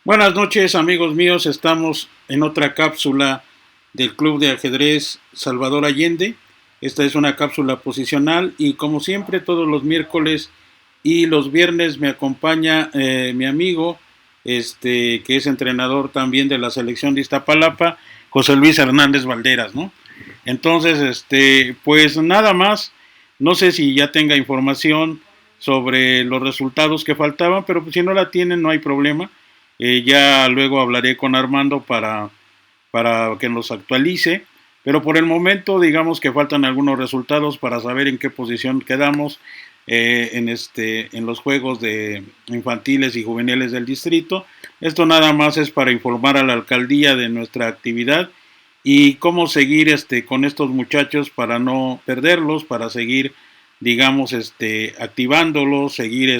Buenas noches, amigos míos. Estamos en otra cápsula del Club de Ajedrez Salvador Allende. Esta es una cápsula posicional y como siempre todos los miércoles y los viernes me acompaña mi amigo, que es entrenador también de la selección de Iztapalapa, José Luis Hernández Valderas, ¿no? Entonces, pues nada más, no sé si ya tenga información sobre los resultados que faltaban, pero pues si no la tienen no hay problema. Ya luego hablaré con Armando para que nos actualice, pero por el momento digamos que faltan algunos resultados para saber en qué posición quedamos en los juegos de infantiles y juveniles del distrito. Esto nada más es para informar a la alcaldía de nuestra actividad y cómo seguir con estos muchachos para no perderlos, para seguir digamos activándolos, seguir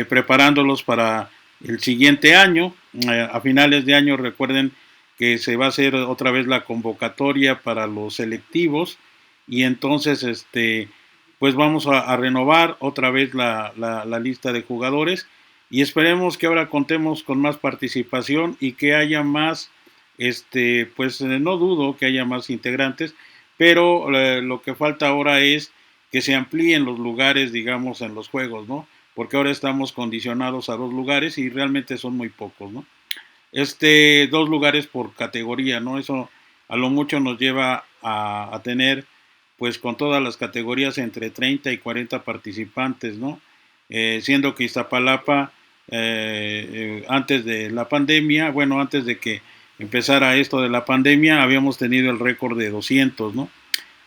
preparándolos para el siguiente año. A finales de año recuerden que se va a hacer otra vez la convocatoria para los selectivos y entonces pues vamos a renovar otra vez la lista de jugadores y esperemos que ahora contemos con más participación y que haya más, pues no dudo que haya más integrantes, pero lo que falta ahora es que se amplíen los lugares, digamos, en los juegos, ¿no? Porque ahora estamos condicionados a 2 lugares y realmente son muy pocos, ¿no? 2 lugares por categoría, ¿no? Eso a lo mucho nos lleva a tener, pues con todas las categorías, entre 30 y 40 participantes, ¿no? Siendo que Iztapalapa, antes de la pandemia, bueno, antes de que empezara esto de la pandemia, habíamos tenido el récord de 200, ¿no?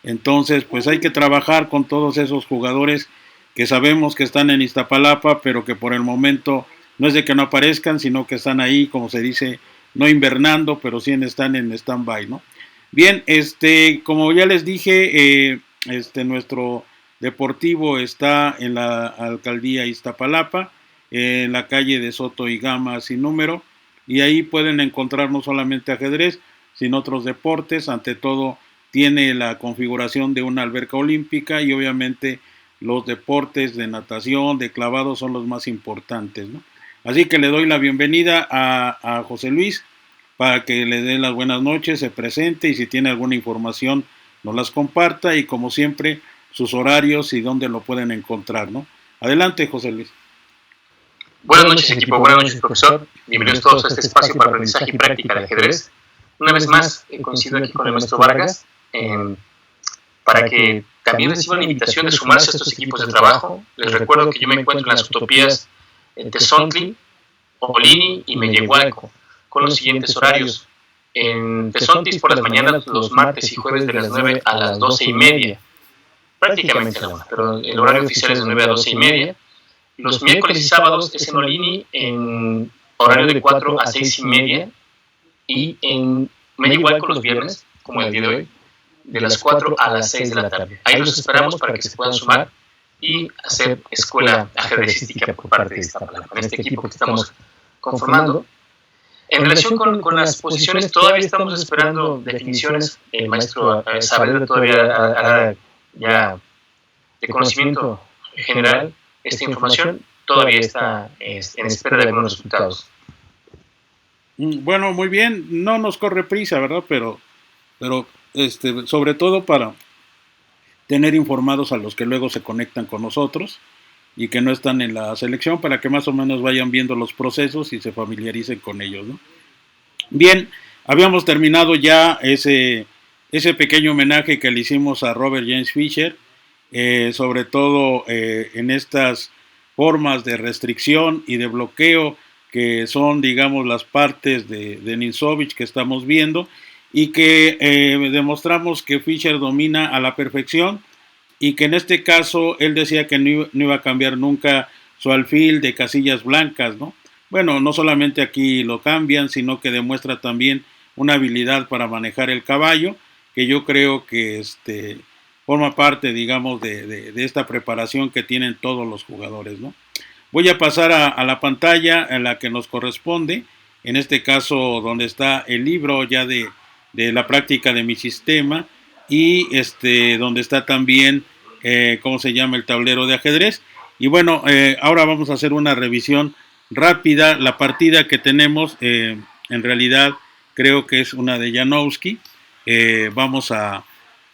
Entonces, pues hay que trabajar con todos esos jugadores que sabemos que están en Iztapalapa, pero que por el momento no es de que no aparezcan, sino que están ahí, como se dice, no invernando, pero sí están en stand-by, ¿no? Bien, como ya les dije, nuestro deportivo está en la alcaldía Iztapalapa, en la calle de Soto y Gama sin número, y ahí pueden encontrar no solamente ajedrez, sino otros deportes. Ante todo, tiene la configuración de una alberca olímpica y obviamente los deportes de natación, de clavado son los más importantes, ¿no? Así que le doy la bienvenida a José Luis para que le dé las buenas noches, se presente y si tiene alguna información nos las comparta y como siempre sus horarios y dónde lo pueden encontrar, ¿no? Adelante, José Luis. Buenas noches, equipo. Buenas noches, profesor. Bienvenidos todos a este espacio para aprendizaje y práctica de ajedrez. Una vez más, coincido aquí con el maestro Vargas para que también reciban la invitación de sumarse a estos equipos de trabajo. Les recuerdo que yo me encuentro en las utopías Tezontli, Olini y Mellehualco, con los siguientes horarios. En Tezontli por las mañanas, los martes y jueves de las 9 a las 12:30. Prácticamente la hora, pero el horario oficial es de 9 a 12:30. Los miércoles y sábados es en Olini en horario de 4 a 6:30 y en Mellehualco los viernes, como el día de hoy, de las 4 a las 6 de la tarde. Ahí los esperamos para que se puedan sumar y hacer escuela ajedrecística por parte de Iztapalapa, en este equipo que estamos conformando. En relación con las posiciones, todavía estamos esperando definiciones. El maestro Saavedra todavía hará ya de conocimiento general esta información. Todavía está en espera de algunos resultados. Bueno, muy bien, no nos corre prisa, ¿verdad? Pero sobre todo para tener informados a los que luego se conectan con nosotros y que no están en la selección, para que más o menos vayan viendo los procesos y se familiaricen con ellos, ¿no? Bien, habíamos terminado ya ese pequeño homenaje que le hicimos a Robert James Fischer, sobre todo en estas formas de restricción y de bloqueo que son, digamos, las partes de Nilsovich que estamos viendo y que demostramos que Fischer domina a la perfección y que en este caso él decía que no iba a cambiar nunca su alfil de casillas blancas, ¿no? Bueno, no solamente aquí lo cambian, sino que demuestra también una habilidad para manejar el caballo, que yo creo que forma parte, digamos, de esta preparación que tienen todos los jugadores, ¿no? Voy a pasar a la pantalla en la que nos corresponde, en este caso donde está el libro ya de la práctica de mi sistema y donde está también, ¿cómo se llama? El tablero de ajedrez. Y bueno, ahora vamos a hacer una revisión rápida. La partida que tenemos, en realidad, creo que es una de Janowski.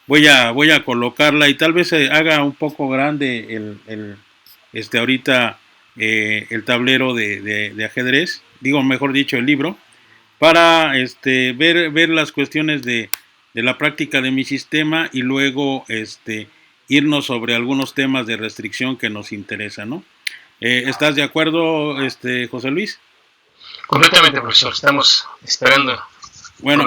Voy a colocarla y tal vez se haga un poco grande ahorita el tablero de ajedrez, digo, mejor dicho, el libro, para ver las cuestiones de la práctica de mi sistema y luego irnos sobre algunos temas de restricción que nos interesan, ¿no? ¿Estás de acuerdo, José Luis? Completamente, profesor. Estamos esperando. Bueno,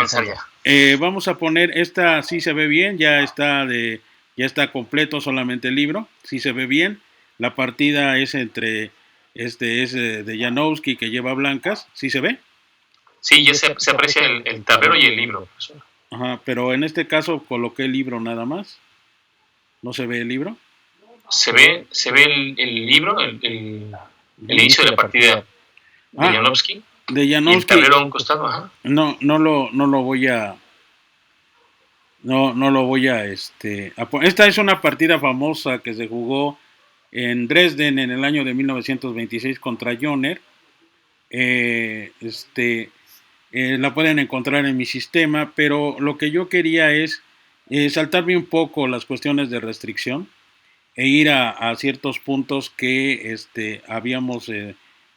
vamos a poner esta, sí se ve bien, ya está completo solamente el libro, sí se ve bien. La partida es entre es de Janowski, que lleva blancas, ¿sí se ve? Sí, ya se aprecia el tablero y el libro. Ajá, pero en este caso coloqué el libro nada más. ¿No se ve el libro? Se ve el libro, el inicio de la partida de Janowski. De Janowski. Y el tablero a un costado, ajá. No lo voy a esta es una partida famosa que se jugó en Dresden en el año de 1926 contra Joner. La pueden encontrar en mi sistema, pero lo que yo quería es saltarme un poco las cuestiones de restricción e ir a ciertos puntos que habíamos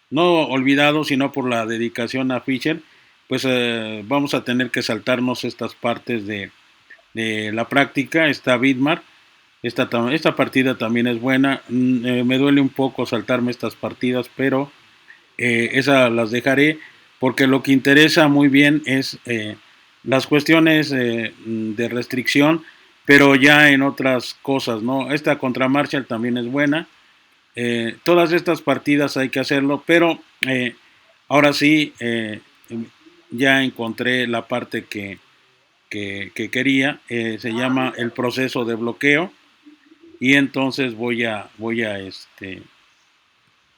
no olvidado, sino por la dedicación a Fischer, pues vamos a tener que saltarnos estas partes de la práctica. Está Vidmar, esta partida también es buena. Me duele un poco saltarme estas partidas, pero esas las dejaré, porque lo que interesa muy bien es las cuestiones de restricción, pero ya en otras cosas, ¿no? Esta contra Marshall también es buena. Todas estas partidas hay que hacerlo, pero ahora sí ya encontré la parte que quería. Se llama el proceso de bloqueo, y entonces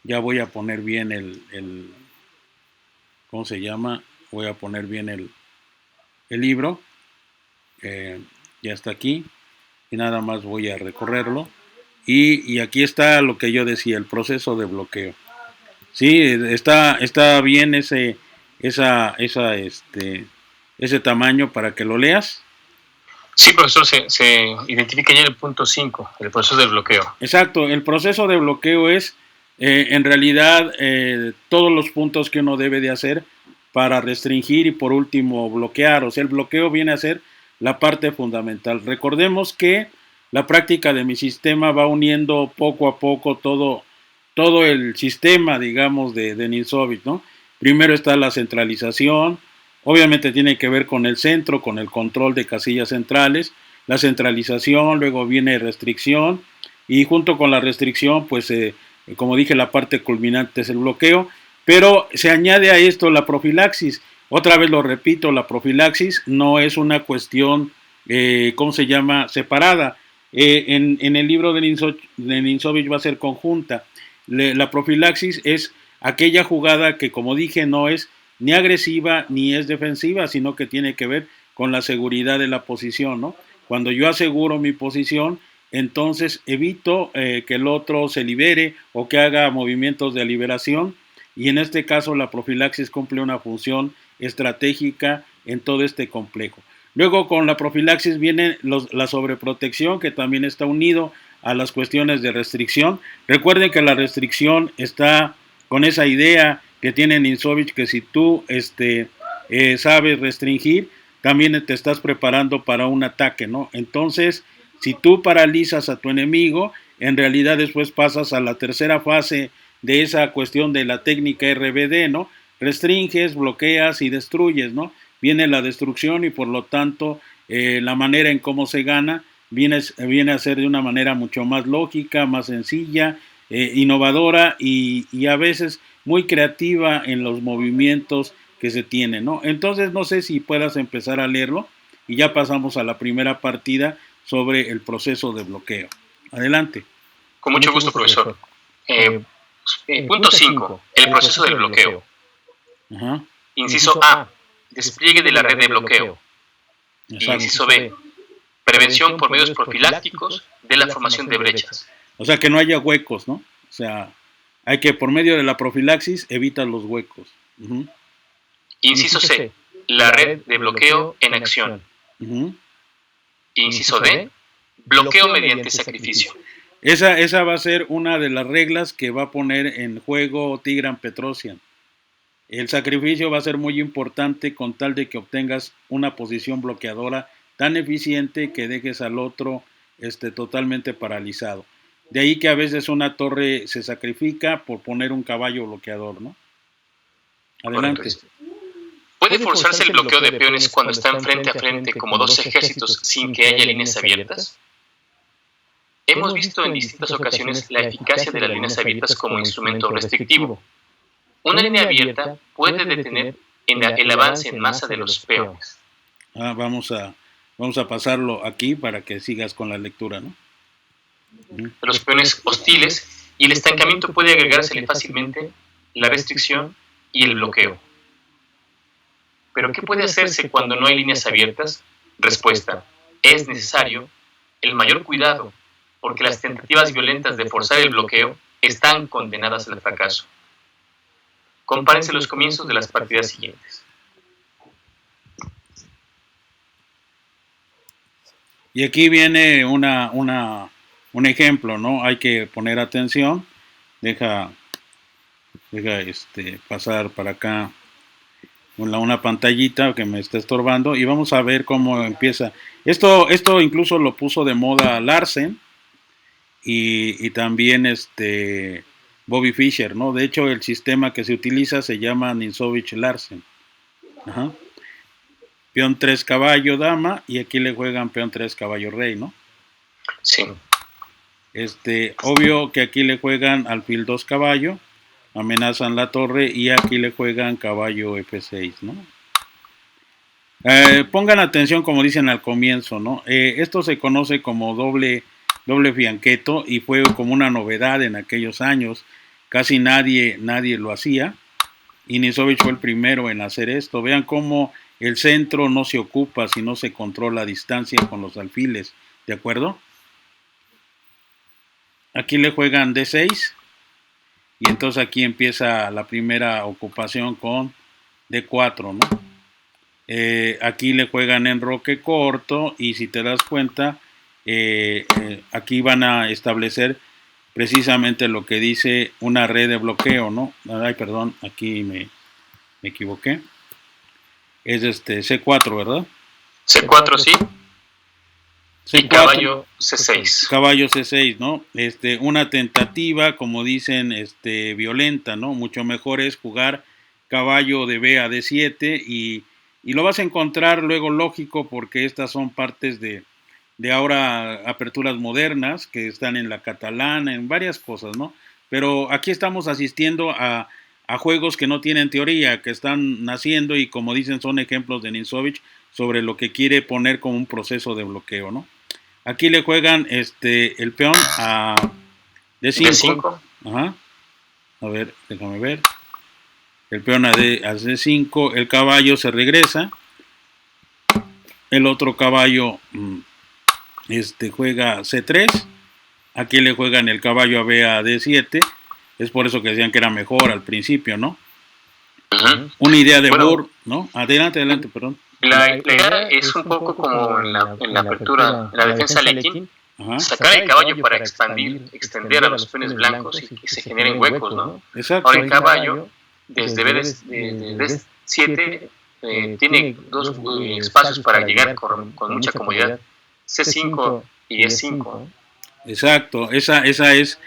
ya voy a poner bien ¿cómo se llama? Voy a poner bien el libro. Ya está aquí y nada más voy a recorrerlo, y aquí está lo que yo decía, el proceso de bloqueo. Sí, está bien ese tamaño para que lo leas. Sí, profesor, se identifica ya el punto 5, el proceso de bloqueo. Exacto, el proceso de bloqueo es en realidad todos los puntos que uno debe de hacer para restringir y por último bloquear. O sea, el bloqueo viene a ser la parte fundamental. Recordemos que la práctica de mi sistema va uniendo poco a poco todo el sistema, digamos, de Denisovich, ¿no? Primero está la centralización, obviamente tiene que ver con el centro, con el control de casillas centrales, la centralización, luego viene restricción, y junto con la restricción, pues, como dije, la parte culminante es el bloqueo, pero se añade a esto la profilaxis. Otra vez lo repito, la profilaxis no es una cuestión, ¿cómo se llama?, separada. En el libro de Denisovich va a ser conjunta. La profilaxis es aquella jugada que, como dije, no es ni agresiva ni es defensiva, sino que tiene que ver con la seguridad de la posición, ¿no? Cuando yo aseguro mi posición, entonces evito que el otro se libere o que haga movimientos de liberación, y en este caso la profilaxis cumple una función estratégica en todo este complejo. Luego, con la profilaxis viene la sobreprotección, que también está unido a las cuestiones de restricción. Recuerden que la restricción está con esa idea que tiene Denisovich, que si tú sabes restringir, también te estás preparando para un ataque, ¿no? Entonces, si tú paralizas a tu enemigo, en realidad después pasas a la tercera fase de esa cuestión de la técnica RBD, ¿no? Restringes, bloqueas y destruyes, ¿no? Viene la destrucción, y por lo tanto la manera en cómo se gana viene a ser de una manera mucho más lógica, más sencilla, innovadora y a veces muy creativa en los movimientos que se tienen, ¿no? Entonces no sé si puedas empezar a leerlo y ya pasamos a la primera partida sobre el proceso de bloqueo. Adelante. Con mucho gusto, profesor. Punto 5. El proceso del bloqueo. Ajá. Inciso A. Despliegue de la red de bloqueo. Y inciso B. Prevención por medios profilácticos de la formación de brechas. O sea, que no haya huecos, ¿no? O sea, Hay que, por medio de la profilaxis, evitas los huecos. Uh-huh. Inciso C, la red de bloqueo en acción. Uh-huh. Inciso D, bloqueo mediante sacrificio. Esa va a ser una de las reglas que va a poner en juego Tigran Petrosian. El sacrificio va a ser muy importante con tal de que obtengas una posición bloqueadora tan eficiente que dejes al otro totalmente paralizado. De ahí que a veces una torre se sacrifica por poner un caballo bloqueador, ¿no? Adelante. Correcto. ¿Puede forzarse el bloqueo de peones cuando están frente a frente como dos ejércitos sin que haya líneas abiertas? Hemos visto en distintas ocasiones la eficacia de las líneas abiertas como instrumento restrictivo. Una línea abierta puede detener el avance en masa de los peones. Vamos a pasarlo aquí para que sigas con la lectura, ¿no? Los peones hostiles, y el estancamiento puede agregársele fácilmente la restricción y el bloqueo. ¿Pero qué puede hacerse cuando no hay líneas abiertas? Respuesta: es necesario el mayor cuidado, porque las tentativas violentas de forzar el bloqueo están condenadas al fracaso. Compárense los comienzos de las partidas siguientes. Y aquí viene un ejemplo, ¿no? Hay que poner atención. Deja pasar para acá una pantallita que me está estorbando y vamos a ver cómo empieza. Esto incluso lo puso de moda Larsen y también Bobby Fischer, ¿no? De hecho, el sistema que se utiliza se llama Ninzovich-Larsen. Ajá. Peón 3 caballo dama y aquí le juegan peón 3 caballo rey, ¿no? Sí. Obvio que aquí le juegan alfil 2 caballo, amenazan la torre y aquí le juegan caballo F6, ¿no? Pongan atención como dicen al comienzo, ¿no? Esto se conoce como doble fianqueto y fue como una novedad en aquellos años. Casi nadie lo hacía y Ninzovich fue el primero en hacer esto. Vean cómo el centro no se ocupa si no se controla a distancia con los alfiles, ¿de acuerdo? Aquí le juegan D6 y entonces aquí empieza la primera ocupación con D4, ¿no? Aquí le juegan enroque corto y si te das cuenta, aquí van a establecer precisamente lo que dice una red de bloqueo, ¿no? Ay, perdón, aquí me equivoqué. Es C4, ¿verdad? C4, sí. C4, y caballo C6. Caballo C6, ¿no? Una tentativa, como dicen, violenta, ¿no? Mucho mejor es jugar caballo de B a D7 y lo vas a encontrar luego lógico porque estas son partes de ahora aperturas modernas que están en la catalana, en varias cosas, ¿no? Pero aquí estamos asistiendo a juegos que no tienen teoría, que están naciendo y como dicen son ejemplos de Ninzovich sobre lo que quiere poner como un proceso de bloqueo, ¿no? Aquí le juegan el peón a D5. Ajá. A ver, déjame ver. El peón a D5, el caballo se regresa. El otro caballo juega C3. Aquí le juegan el caballo a B a D7. Es por eso que decían que era mejor al principio, ¿no? Uh-huh. Una idea de Bohr, ¿no? Adelante, perdón. La idea es un poco como en la apertura, en la defensa Lekin, sacar el caballo para extender a los peones blancos y que se generen huecos, ¿no? Exacto. Ahora el caballo, desde B7, tiene dos espacios para llegar con mucha comodidad, C5 y E5. Exacto, esa es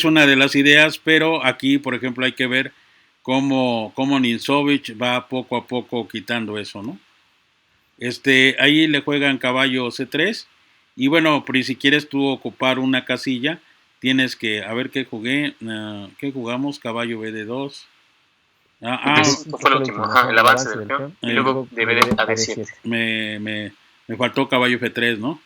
una de las ideas, pero aquí, por ejemplo, hay que ver cómo Ninzovich va poco a poco quitando eso, ¿no? Ahí le juegan caballo C3 y bueno, pero si quieres tú ocupar una casilla, tienes que, a ver qué jugué, ¿qué jugamos? Caballo BD2. Fue el último, el avance del peón y luego de BD a D7. Me faltó caballo F3, ¿no?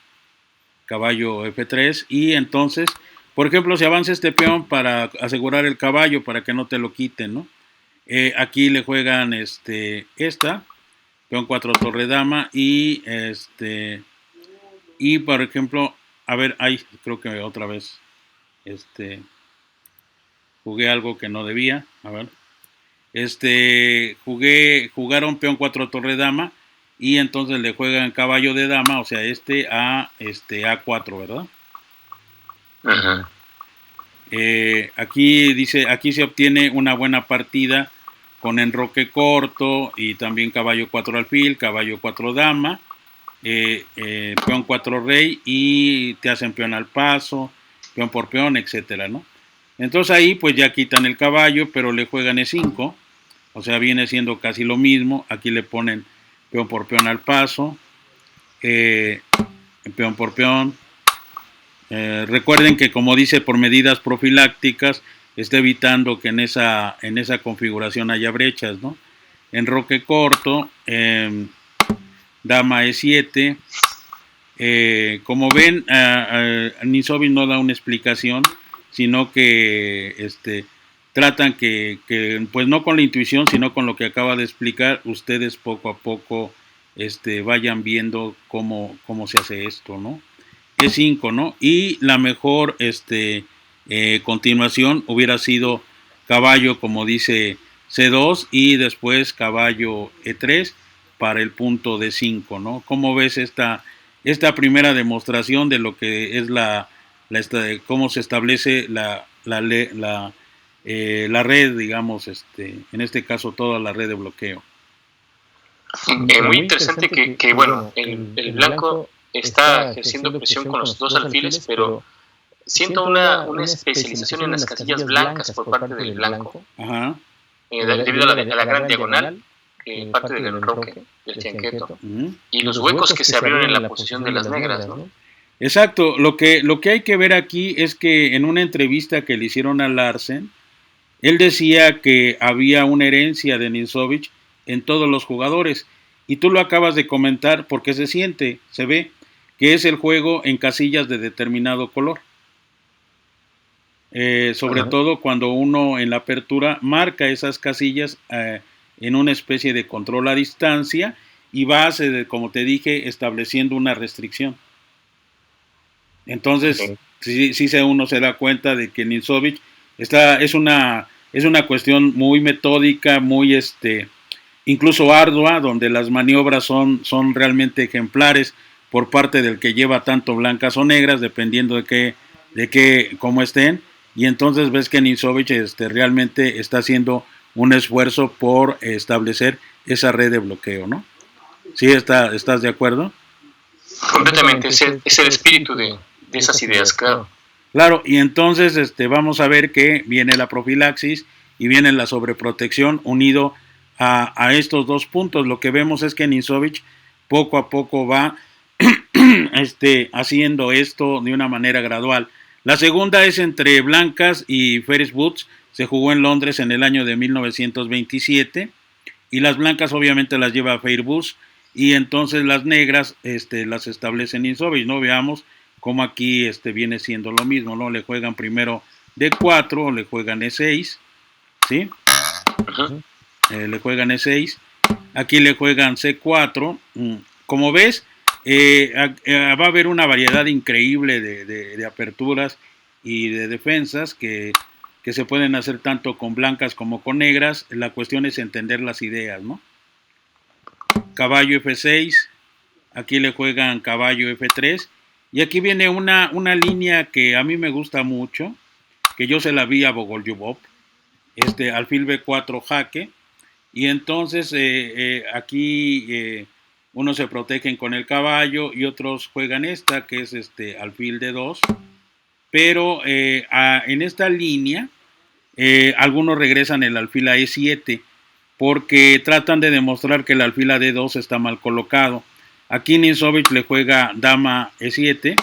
Caballo F3 y entonces, por ejemplo, si avanza este peón para asegurar el caballo para que no te lo quiten, ¿no? Aquí le juegan peón 4 torre dama y y por ejemplo, a ver, creo que otra vez jugué algo que no debía, a ver. Jugaron peón 4 torre dama y entonces le juegan caballo de dama, o sea, a A4, ¿verdad? Ajá. Aquí dice, aquí se obtiene una buena partida con enroque corto y también caballo 4 alfil, caballo 4 dama, peón 4 rey y te hacen peón al paso, peón por peón, etcétera, ¿no? Entonces ahí pues ya quitan el caballo, pero le juegan E5, o sea, viene siendo casi lo mismo. Aquí le ponen peón por peón al paso, peón por peón. Recuerden que, como dice, por medidas profilácticas, está evitando que en esa configuración haya brechas, ¿no? Enroque corto, dama E7. Como ven, Nisovich no da una explicación, sino que tratan que, pues no con la intuición, sino con lo que acaba de explicar, ustedes poco a poco vayan viendo cómo se hace esto, ¿no? E5, ¿no? Y la mejor continuación hubiera sido caballo, como dice, C2 y después caballo E3 para el punto D5, ¿no? ¿Cómo ves esta primera demostración de lo que es cómo se establece la red, digamos, en este caso toda la red de bloqueo? Muy interesante que bueno, el blanco está ejerciendo presión con los dos alfiles, pero siento una especialización en las casillas blancas por parte del blanco. Ajá. Debido a la gran diagonal, parte del enroque, del chanqueto, y los huecos que se abrieron en la posición de las negras, ¿no? Exacto. Lo que hay que ver aquí es que en una entrevista que le hicieron a Larsen, él decía que había una herencia de Nisovich en todos los jugadores, y tú lo acabas de comentar porque se ve que es el juego en casillas de determinado color. Sobre todo cuando uno en la apertura marca esas casillas en una especie de control a distancia y va, como te dije, estableciendo una restricción. Entonces, uno se da cuenta de que Nisovich es una cuestión muy metódica, muy incluso ardua, donde las maniobras son realmente ejemplares por parte del que lleva tanto blancas o negras, dependiendo de cómo estén. Y entonces ves que Nisovich realmente está haciendo un esfuerzo por establecer esa red de bloqueo, ¿no? ¿Sí estás de acuerdo? Completamente, es el espíritu de esas ideas, claro. Claro, y entonces vamos a ver que viene la profilaxis y viene la sobreprotección unido a estos dos puntos. Lo que vemos es que Nisovich poco a poco va haciendo esto de una manera gradual. La segunda es entre blancas y Ferris Woods, se jugó en Londres en el año de 1927 y las blancas obviamente las lleva Ferris Woods y entonces las negras las establece Nisovich, ¿no? Veamos cómo aquí viene siendo lo mismo, ¿no? Le juegan primero D4, le juegan E6, ¿sí? Le juegan E6, aquí le juegan C4, como ves, va a haber una variedad increíble de aperturas y de defensas que se pueden hacer tanto con blancas como con negras. La cuestión es entender las ideas, ¿no? Caballo F6, aquí le juegan caballo F3 y aquí viene una línea que a mí me gusta mucho, que yo se la vi a Bogolyubov, alfil B4 jaque, y entonces aquí unos se protegen con el caballo y otros juegan esta, que es alfil D2, pero en esta línea algunos regresan el alfil a E7 porque tratan de demostrar que el alfil a D2 está mal colocado. Aquí Nisovich le juega dama E7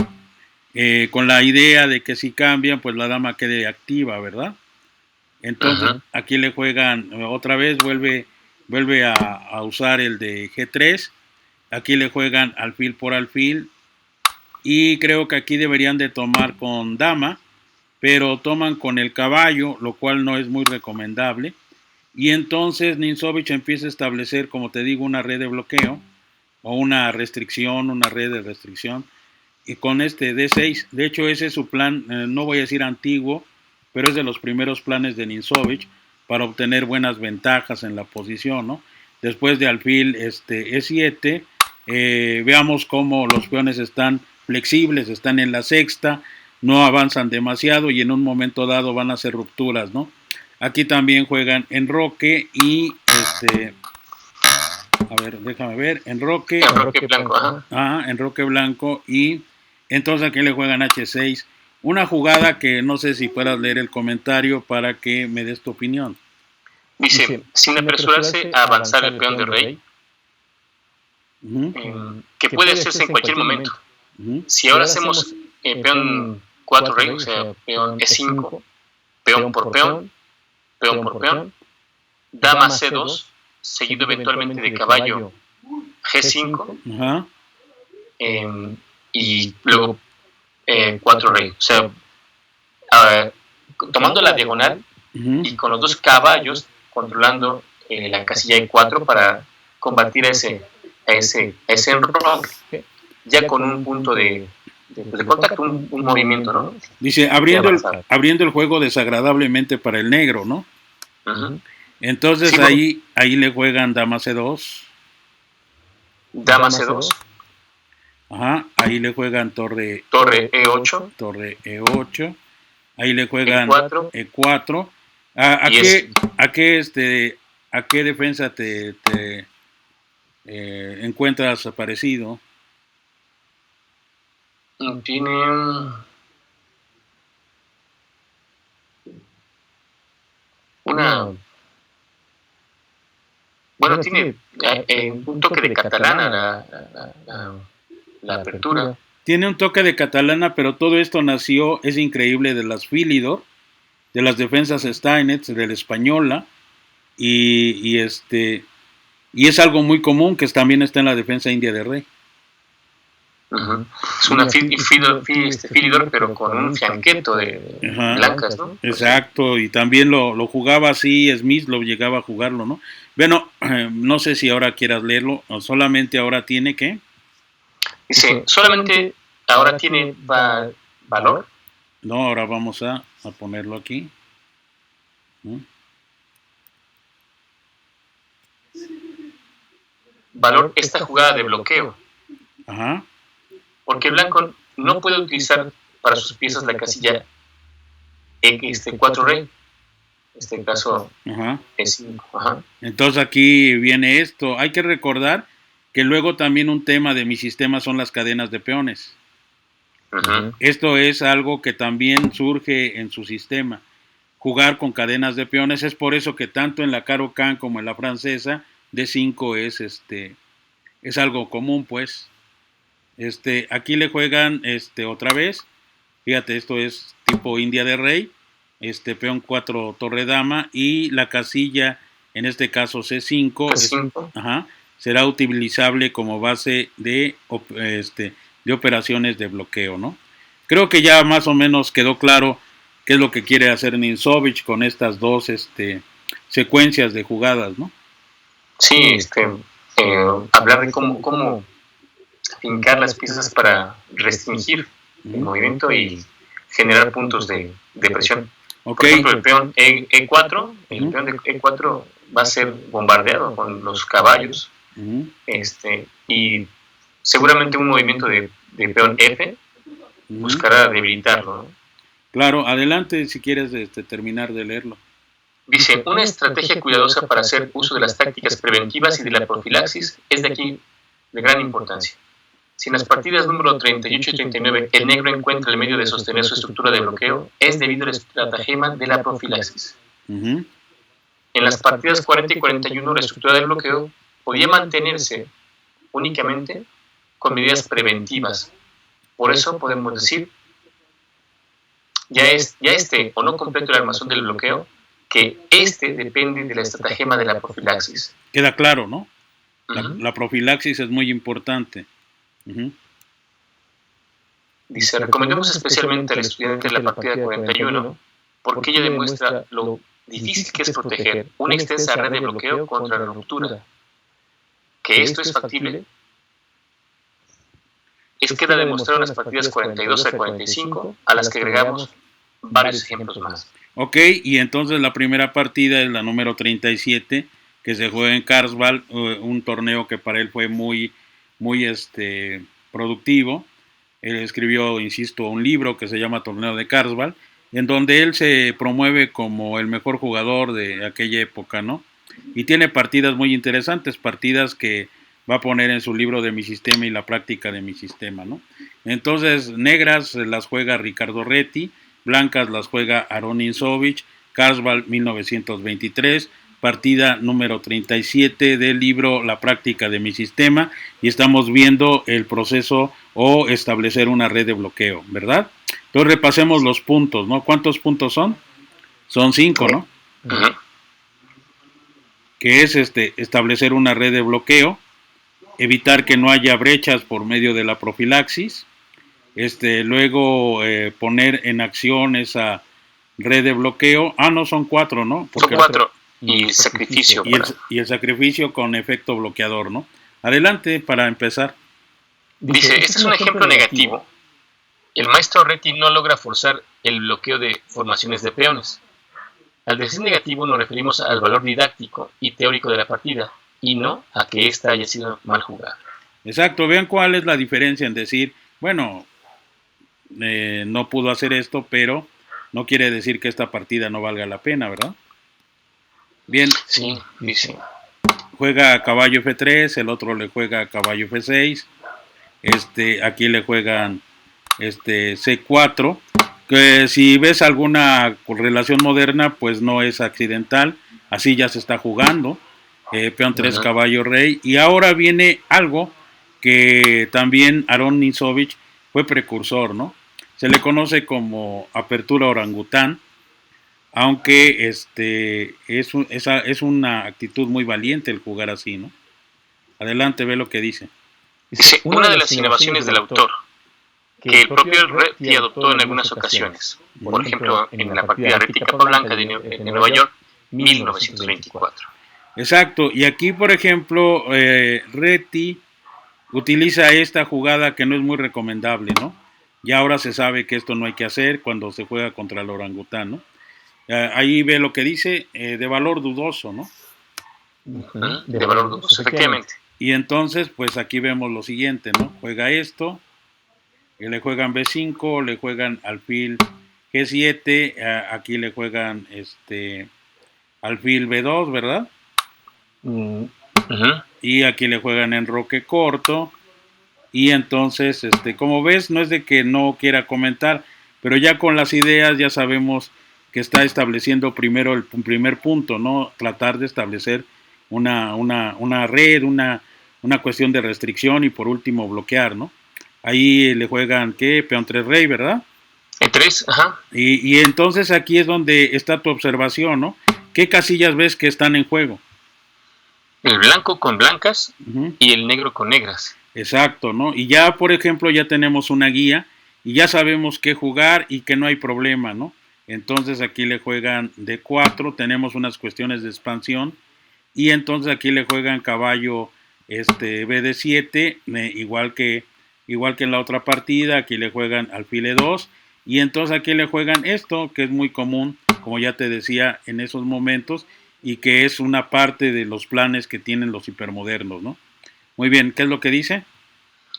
con la idea de que si cambian pues la dama quede activa, ¿verdad? Entonces aquí le juegan otra vez, vuelve a usar el de G3, aquí le juegan alfil por alfil y creo que aquí deberían de tomar con dama, pero toman con el caballo, lo cual no es muy recomendable. Y entonces Nisovich empieza a establecer, como te digo, una red de bloqueo o una restricción, una red de restricción. Y con D6, de hecho ese es su plan, no voy a decir antiguo, pero es de los primeros planes de Ninzovich para obtener buenas ventajas en la posición, ¿no? Después de alfil E7, veamos cómo los peones están flexibles, están en la sexta, no avanzan demasiado y en un momento dado van a hacer rupturas, ¿no? Aquí también juegan enroque y a ver, déjame ver, enroque blanco, ajá. Enroque blanco y entonces aquí le juegan H6, una jugada que no sé si puedas leer el comentario para que me des tu opinión. Dice, sin apresurarse a avanzar el peón de rey, que puede hacerse en cualquier momento. Si ahora hacemos peón 4 rey, o sea, peón E5, peón por peón, dama C2, seguido eventualmente de caballo G5, y luego 4 rey. O sea, tomando la diagonal y con los dos caballos controlando la casilla E4 para combatir ese enroque, ya con un punto de contacto, un movimiento, ¿no? Dice, abriendo el juego desagradablemente para el negro, ¿no? Entonces sí, ahí le juegan dama C2. Dama C2. Ajá, ahí le juegan torre E8. Torre E8. Ahí le juegan E4. ¿A qué defensa te encuentras parecido? Tiene tiene un toque de catalana la apertura. Tiene un toque de catalana, pero todo esto nació, es increíble, de las Philidor, de las defensas Steinitz, de la española, y es algo muy común que también está en la defensa india de rey. Es una Philidor, pero con un fianqueto de blancas, ¿no? Exacto, y también lo jugaba así, Smith lo llegaba a jugarlo, ¿no? Bueno, no sé si ahora quieras leerlo, o solamente ahora tiene que... Dice, solamente ahora tiene valor. No, ahora vamos a ponerlo aquí. Valor esta jugada de bloqueo. Ajá. Porque el blanco no puede utilizar para sus piezas la casilla 4 rey. En este caso, E5. Ajá. Entonces aquí viene esto. Hay que recordar que luego también un tema de mi sistema son las cadenas de peones. Esto es algo que también surge en su sistema. Jugar con cadenas de peones, es por eso que tanto en la Caro-Kann como en la francesa, D5 es algo común, pues. Aquí le juegan otra vez. Fíjate, esto es tipo India de rey. Peón 4 torre dama y la casilla, en este caso C5, será utilizable como base de operaciones de bloqueo, ¿no? Creo que ya más o menos quedó claro qué es lo que quiere hacer Ninzovich con estas dos secuencias de jugadas, ¿no? Sí, hablar de cómo fincar las piezas para restringir el movimiento y generar puntos de presión. Por ejemplo, el peón E4, el peón de E4 va a ser bombardeado con los caballos, y seguramente un movimiento de peón F buscará debilitarlo, ¿no? Claro, adelante si quieres terminar de leerlo. Dice, una estrategia cuidadosa para hacer uso de las tácticas preventivas y de la profilaxis es de aquí de gran importancia. Si en las partidas número 38 y 39 el negro encuentra el medio de sostener su estructura de bloqueo, es debido al estratagema de la profilaxis. En las partidas 40 y 41 la estructura de bloqueo podía mantenerse únicamente con medidas preventivas. Por eso podemos decir, ya o no completo el armazón del bloqueo, que depende de la estratagema de la profilaxis. Queda claro, ¿no? La profilaxis es muy importante. Dice, recomendamos especialmente al estudiante de la partida 41 porque ella demuestra lo difícil que es proteger una extensa red de bloqueo contra la ruptura. Que esto es factible queda demostrado en las partidas 42 a 45, a las que agregamos varios ejemplos más. Ok, y entonces la primera partida es la número 37, que se juega en Carlsbad, un torneo que para él fue muy productivo. Él escribió, insisto, un libro que se llama Torneo de Carlsbad, en donde él se promueve como el mejor jugador de aquella época, ¿no? Y tiene partidas muy interesantes, partidas que va a poner en su libro de Mi Sistema y la práctica de mi sistema, ¿no? Entonces, negras las juega Ricardo Reti, blancas las juega Aron Insovich, Carlsbad 1923, partida número 37 del libro La práctica de mi sistema, y estamos viendo el proceso o establecer una red de bloqueo, ¿verdad? Entonces repasemos los puntos, ¿no? ¿Cuántos puntos son? Son 5, ¿no? Uh-huh. Que es establecer una red de bloqueo, evitar que no haya brechas por medio de la profilaxis, luego poner en acción esa red de bloqueo. No, son 4, ¿no? Porque son 4. Y sacrificio. Y el sacrificio con efecto bloqueador, ¿no? Adelante para empezar. Dice, este es un ejemplo negativo. El maestro Reti no logra forzar el bloqueo de formaciones de peones. Al decir negativo nos referimos al valor didáctico y teórico de la partida, y no a que ésta haya sido mal jugada. Exacto, vean cuál es la diferencia en decir, bueno, no pudo hacer esto, pero no quiere decir que esta partida no valga la pena, ¿verdad? Bien. Sí, sí. Juega a caballo F3, el otro le juega a caballo F6, aquí le juegan C4, que si ves alguna relación moderna, pues no es accidental, así ya se está jugando, peón 3, caballo rey, y ahora viene algo que también Aron Nisovich fue precursor, ¿no? Se le conoce como apertura orangután, aunque es una actitud muy valiente el jugar así, ¿no? Adelante, ve lo que dice. Dice, una de las innovaciones del autor, que el propio Reti adoptó en algunas ocasiones, por ejemplo, en la partida Reti Capablanca de Nueva York, 1924. Exacto, y aquí, por ejemplo, Reti utiliza esta jugada que no es muy recomendable, ¿no? Ya ahora se sabe que esto no hay que hacer cuando se juega contra el orangután, ¿no? Ahí ve lo que dice, de valor dudoso, ¿no? De valor dudoso, efectivamente. Y entonces, pues aquí vemos lo siguiente, ¿no? Juega esto, y le juegan B5, le juegan alfil G7, aquí le juegan alfil B2, ¿verdad? Y aquí le juegan enroque corto, y entonces, como ves, no es de que no quiera comentar, pero ya con las ideas ya sabemos que está estableciendo primero el primer punto, ¿no? Tratar de establecer una red, una cuestión de restricción y por último bloquear, ¿no? Ahí le juegan, ¿qué? Peón 3 rey, ¿verdad? E3, ajá. Y entonces aquí es donde está tu observación, ¿no? ¿Qué casillas ves que están en juego? El blanco con blancas y el negro con negras. Exacto, ¿no? Y ya, por ejemplo, ya tenemos una guía y ya sabemos qué jugar y que no hay problema, ¿no? Entonces aquí le juegan D4, tenemos unas cuestiones de expansión, y entonces aquí le juegan caballo BD7, igual que en la otra partida, aquí le juegan alfil E2, y entonces aquí le juegan esto, que es muy común, como ya te decía, en esos momentos, y que es una parte de los planes que tienen los hipermodernos, ¿no? Muy bien, ¿qué es lo que dice?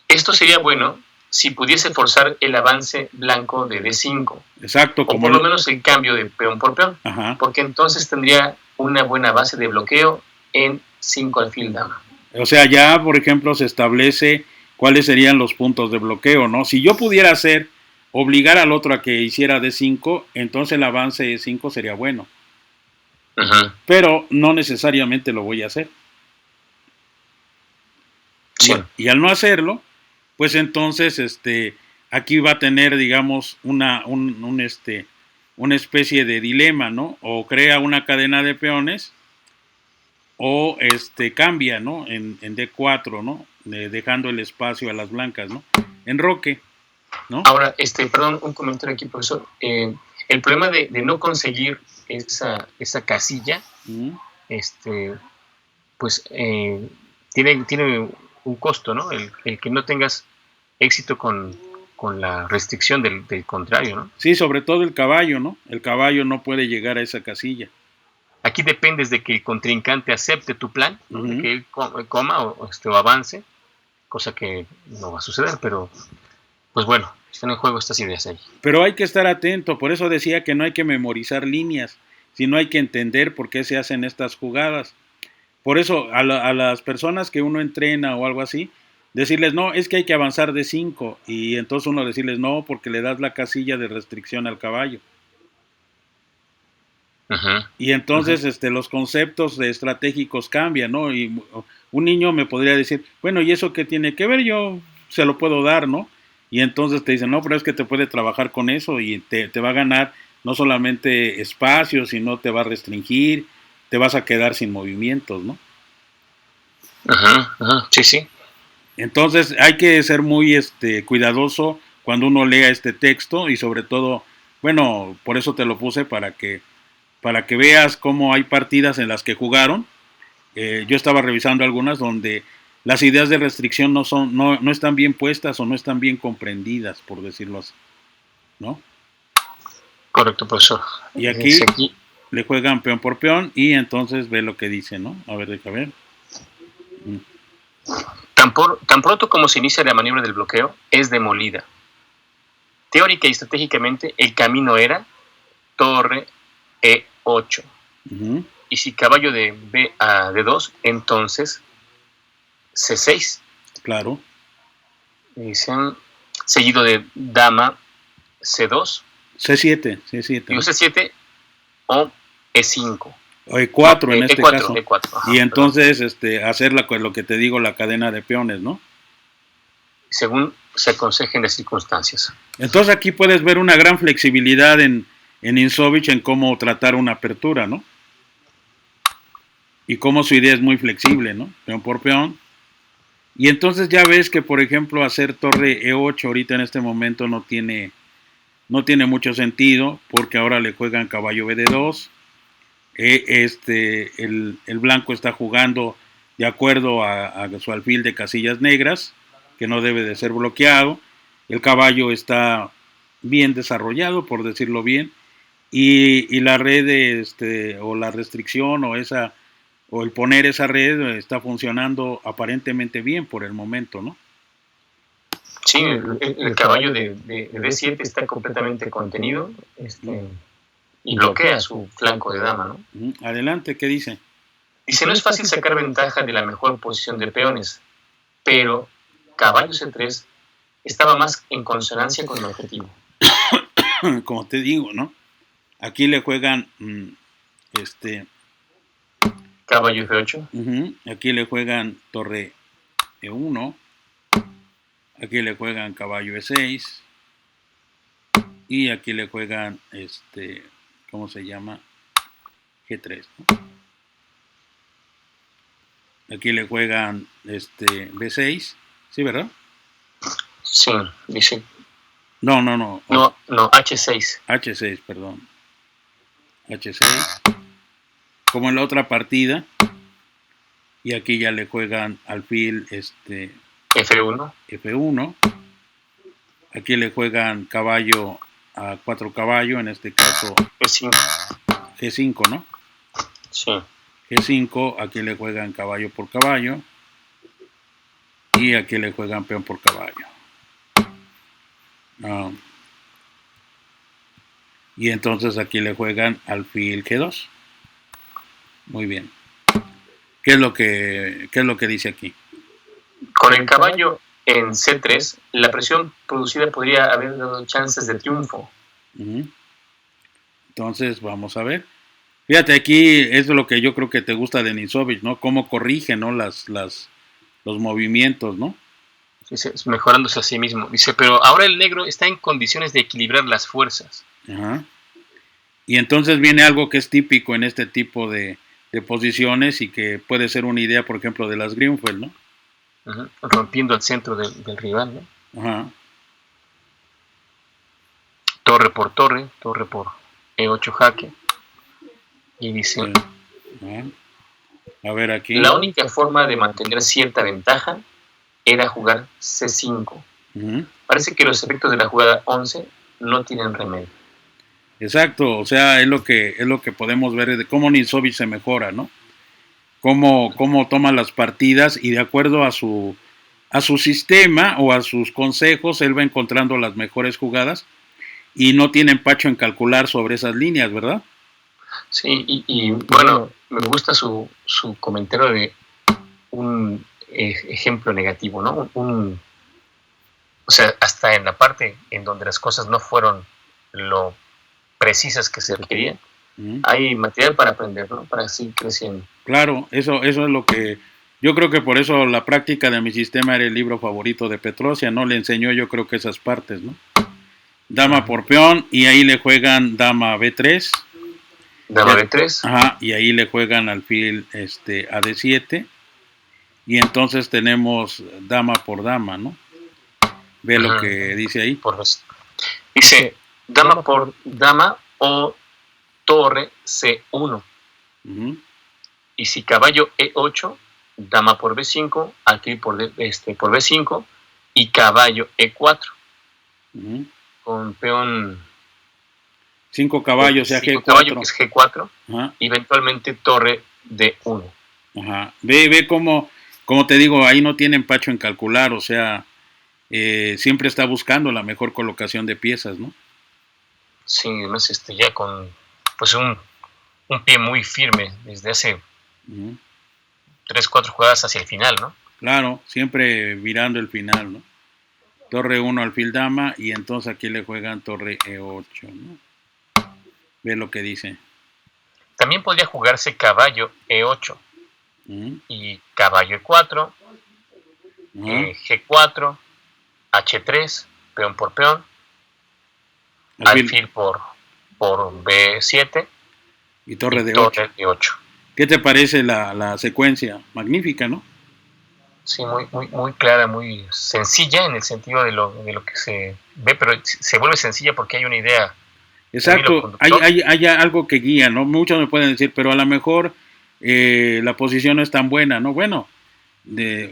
Esto sería bueno si pudiese forzar el avance blanco de D5. Exacto. O por lo menos el cambio de peón por peón. Ajá. Porque entonces tendría una buena base de bloqueo en 5 alfil dama. O sea, ya, por ejemplo, se establece cuáles serían los puntos de bloqueo, ¿no? Si yo pudiera obligar al otro a que hiciera D5, entonces el avance de 5 sería bueno. Pero no necesariamente lo voy a hacer. Sí. Y al no hacerlo, pues entonces aquí va a tener, digamos, una especie de dilema, ¿no? O crea una cadena de peones o cambia, ¿no? En D4, ¿no? Dejando el espacio a las blancas, ¿no? Enroque, ¿no? Ahora, perdón, un comentario aquí, profesor. El problema de no conseguir esa casilla, pues tiene un costo, ¿no? El que no tengas éxito con con la restricción del contrario, ¿no? Sí, sobre todo el caballo, ¿no? El caballo no puede llegar a esa casilla. Aquí dependes de que el contrincante acepte tu plan, ¿no? De que él coma o avance, cosa que no va a suceder, pero pues bueno, están en juego estas ideas ahí. Pero hay que estar atento, por eso decía que no hay que memorizar líneas, sino hay que entender por qué se hacen estas jugadas. Por eso a las personas que uno entrena o algo así, decirles, no, es que hay que avanzar de 5, y entonces uno decirles, no, porque le das la casilla de restricción al caballo. Uh-huh. Y entonces los conceptos estratégicos cambian, ¿no? Y un niño me podría decir, bueno, ¿y eso qué tiene que ver? Yo se lo puedo dar, ¿no? Y entonces te dicen, no, pero es que te puede trabajar con eso y te va a ganar no solamente espacio, sino te va a restringir, te vas a quedar sin movimientos, ¿no? Sí, sí. Entonces hay que ser muy cuidadoso cuando uno lea este texto y sobre todo, bueno, por eso te lo puse para que veas cómo hay partidas en las que jugaron. Yo estaba revisando algunas donde las ideas de restricción no están bien puestas o no están bien comprendidas, por decirlo así, ¿no? Correcto, profesor. Y aquí le juegan peón por peón y entonces ve lo que dice, ¿no? A ver, deja ver. Tan pronto como se inicia la maniobra del bloqueo, es demolida. Teórica y estratégicamente, el camino era torre E8. Uh-huh. Y si caballo de B a D2, entonces C6. Claro. Dicen, seguido de dama C2. C7. Digo C7 o E5. O E4 en este E4, caso. E4, ajá, y entonces hacer lo que te digo, la cadena de peones, ¿no? Según se aconsejen las circunstancias. Entonces aquí puedes ver una gran flexibilidad en Insovich en cómo tratar una apertura, ¿no? Y cómo su idea es muy flexible, ¿no? Peón por peón. Y entonces ya ves que, por ejemplo, hacer torre E8 ahorita en este momento no tiene mucho sentido, porque ahora le juegan caballo BD2. El blanco está jugando de acuerdo a su alfil de casillas negras, que no debe de ser bloqueado. El caballo está bien desarrollado, por decirlo bien, y la red o la restricción o el poner esa red está funcionando aparentemente bien por el momento, ¿no? Sí, el caballo de D7 está completamente contenido y bloquea su flanco de dama, ¿no? Adelante, ¿qué dice? Dice, no es fácil sacar ventaja de la mejor posición de peones, pero caballo C3 estaba más en consonancia con el objetivo. Como te digo, ¿no? Aquí le juegan caballo F8. Aquí le juegan torre E1. Aquí le juegan caballo E6. Y aquí le juegan ¿cómo se llama? G3, ¿no? Aquí le juegan B6, ¿sí, verdad? Sí, dice. No, H6. H6, perdón. H6. Como en la otra partida. Y aquí ya le juegan alfil F1. Aquí le juegan caballo a 4 caballos, en este caso G5, ¿no? Sí. G5, aquí le juegan caballo por caballo. Y aquí le juegan peón por caballo. Y entonces aquí le juegan alfil G2. Muy bien. ¿Qué es lo que dice aquí? Con el caballo en C3, la presión producida podría haber dado chances de triunfo. Entonces, vamos a ver. Fíjate, aquí es lo que yo creo que te gusta de Nisovich, ¿no? Cómo corrige, ¿no? Los movimientos, ¿no? Sí, mejorándose a sí mismo. Dice, pero ahora el negro está en condiciones de equilibrar las fuerzas. Ajá. Y entonces viene algo que es típico en este tipo de posiciones y que puede ser una idea, por ejemplo, de las Greenfield, ¿no? Uh-huh. Rompiendo el centro del rival, ¿no? Ajá. Torre por E8 jaque. Y dice, a ver aquí. La única forma de mantener cierta ventaja era jugar C5. Parece que los efectos de la jugada 11 no tienen remedio. Exacto, o sea, es lo que podemos ver de cómo Ninsovic se mejora, ¿no? Cómo toma las partidas y de acuerdo a su sistema o a sus consejos, él va encontrando las mejores jugadas y no tiene empacho en calcular sobre esas líneas, ¿verdad? Sí, y bueno, me gusta su comentario de un ejemplo negativo, ¿no? O sea, hasta en la parte en donde las cosas no fueron lo precisas que se requerían, hay material para aprender, ¿no? Para seguir creciendo. Claro, eso es lo que yo creo que por eso la práctica de mi sistema era el libro favorito de Petrosia, ¿no? Le enseñó yo creo que esas partes, ¿no? Dama por peón y ahí le juegan dama B3. Dama B3. Ajá, y ahí le juegan alfil a D7 y entonces tenemos dama por dama, ¿no? Ve lo que dice ahí. Dice dama por dama o torre C1. Y si caballo E8, dama por B5, alfil por B5 y caballo E4. Con peón 5 caballos, o sea, G4. Caballo que es G4, y eventualmente torre D1. Ajá. Ve como te digo, ahí no tiene empacho en calcular, o sea, siempre está buscando la mejor colocación de piezas, ¿no? Sí, además ya con pues un pie muy firme desde hace 3-4 jugadas hacia el final, ¿no? Claro, siempre virando el final, ¿no? Torre 1 alfil dama y entonces aquí le juegan torre E8, ¿no? Ve lo que dice. También podría jugarse caballo E8 y caballo E4, G4, H3, peón por peón, alfil por B7 y torre D8. ¿Qué te parece la secuencia? Magnífica, ¿no? Sí, muy clara, muy sencilla en el sentido de lo que se ve, pero se vuelve sencilla porque hay una idea. Exacto, hay algo que guía, ¿no? Muchos me pueden decir, pero a lo mejor la posición no es tan buena, ¿no? Bueno,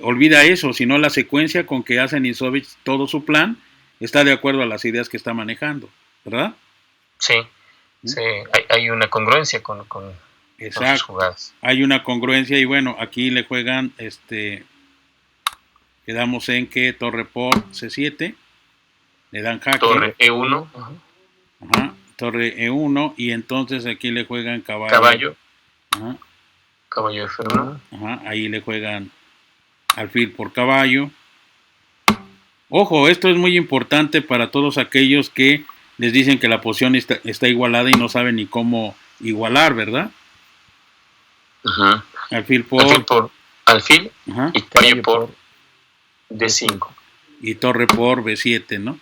olvida eso, sino la secuencia con que hace Ninsovic todo su plan está de acuerdo a las ideas que está manejando, ¿verdad? Sí, hay una congruencia con sus jugadas. Hay una congruencia y bueno, aquí le juegan, quedamos en que torre por C7, le dan jaque. Torre E1. Ajá, torre E1 y entonces aquí le juegan caballo. Caballo F1. Ajá, ahí le juegan alfil por caballo. Ojo, esto es muy importante para todos aquellos que les dicen que la posición está igualada y no saben ni cómo igualar, ¿verdad? Alfil por alfil y caballo por D5. Y torre por B7, ¿no?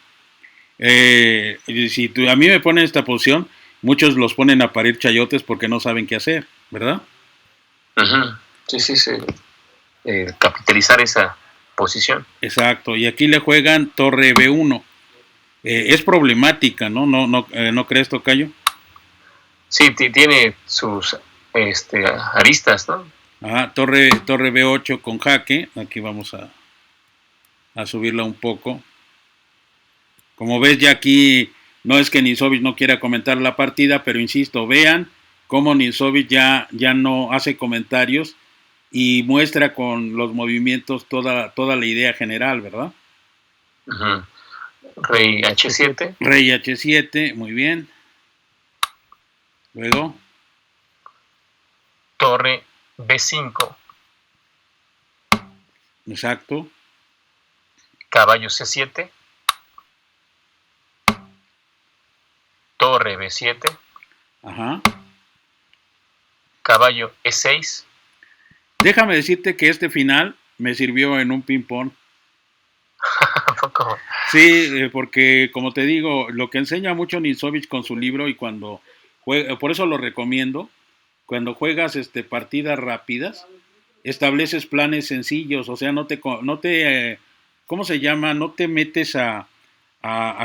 Si a mí me ponen esta posición, muchos los ponen a parir chayotes porque no saben qué hacer, ¿verdad? Sí. Capitalizar esa posición. Exacto, y aquí le juegan torre B1. Es problemática, ¿no? ¿No crees, tocayo? Sí, tiene sus aristas, ¿no? Ajá, torre B8 con jaque. Aquí vamos a subirla un poco. Como ves, ya aquí no es que Ninsovic no quiera comentar la partida, pero insisto, vean cómo Ninsovic ya no hace comentarios y muestra con los movimientos toda la idea general, ¿verdad? Rey H7. Rey H7, muy bien. Luego. Torre B5. Exacto. Caballo C7. Torre B7. Ajá. Caballo E6. Déjame decirte que este final me sirvió en un ping-pong. ¿Poco? Sí, porque como te digo, lo que enseña mucho Ninsovic con su libro y cuando juega, por eso lo recomiendo, cuando juegas partidas rápidas, estableces planes sencillos, o sea, no te ¿cómo se llama? No te metes a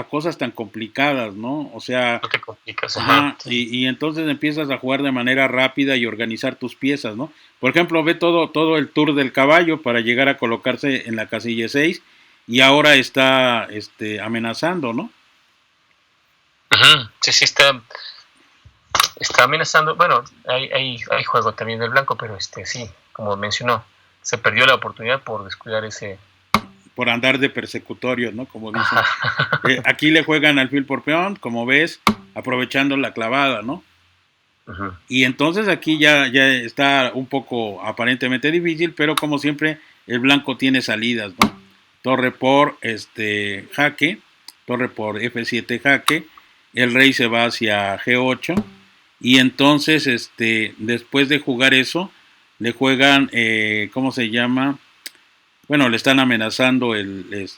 cosas tan complicadas, ¿no? O sea, no te complicas. Ajá, y entonces empiezas a jugar de manera rápida y organizar tus piezas, ¿no? Por ejemplo, ve todo el tour del caballo para llegar a colocarse en la casilla 6 y ahora está amenazando, ¿no? Uh-huh. Sí, está amenazando. Bueno, hay juego también del blanco, pero sí, como mencionó, se perdió la oportunidad por descuidar ese... Por andar de persecutorios, ¿no? Como dicen. Aquí le juegan alfil por peón, como ves, aprovechando la clavada, ¿no? Uh-huh. Y entonces aquí ya está un poco aparentemente difícil, pero como siempre el blanco tiene salidas, ¿no? Torre por jaque, torre por F7 jaque, el rey se va hacia G8 y entonces después de jugar eso le juegan ¿cómo se llama? Bueno, le están amenazando el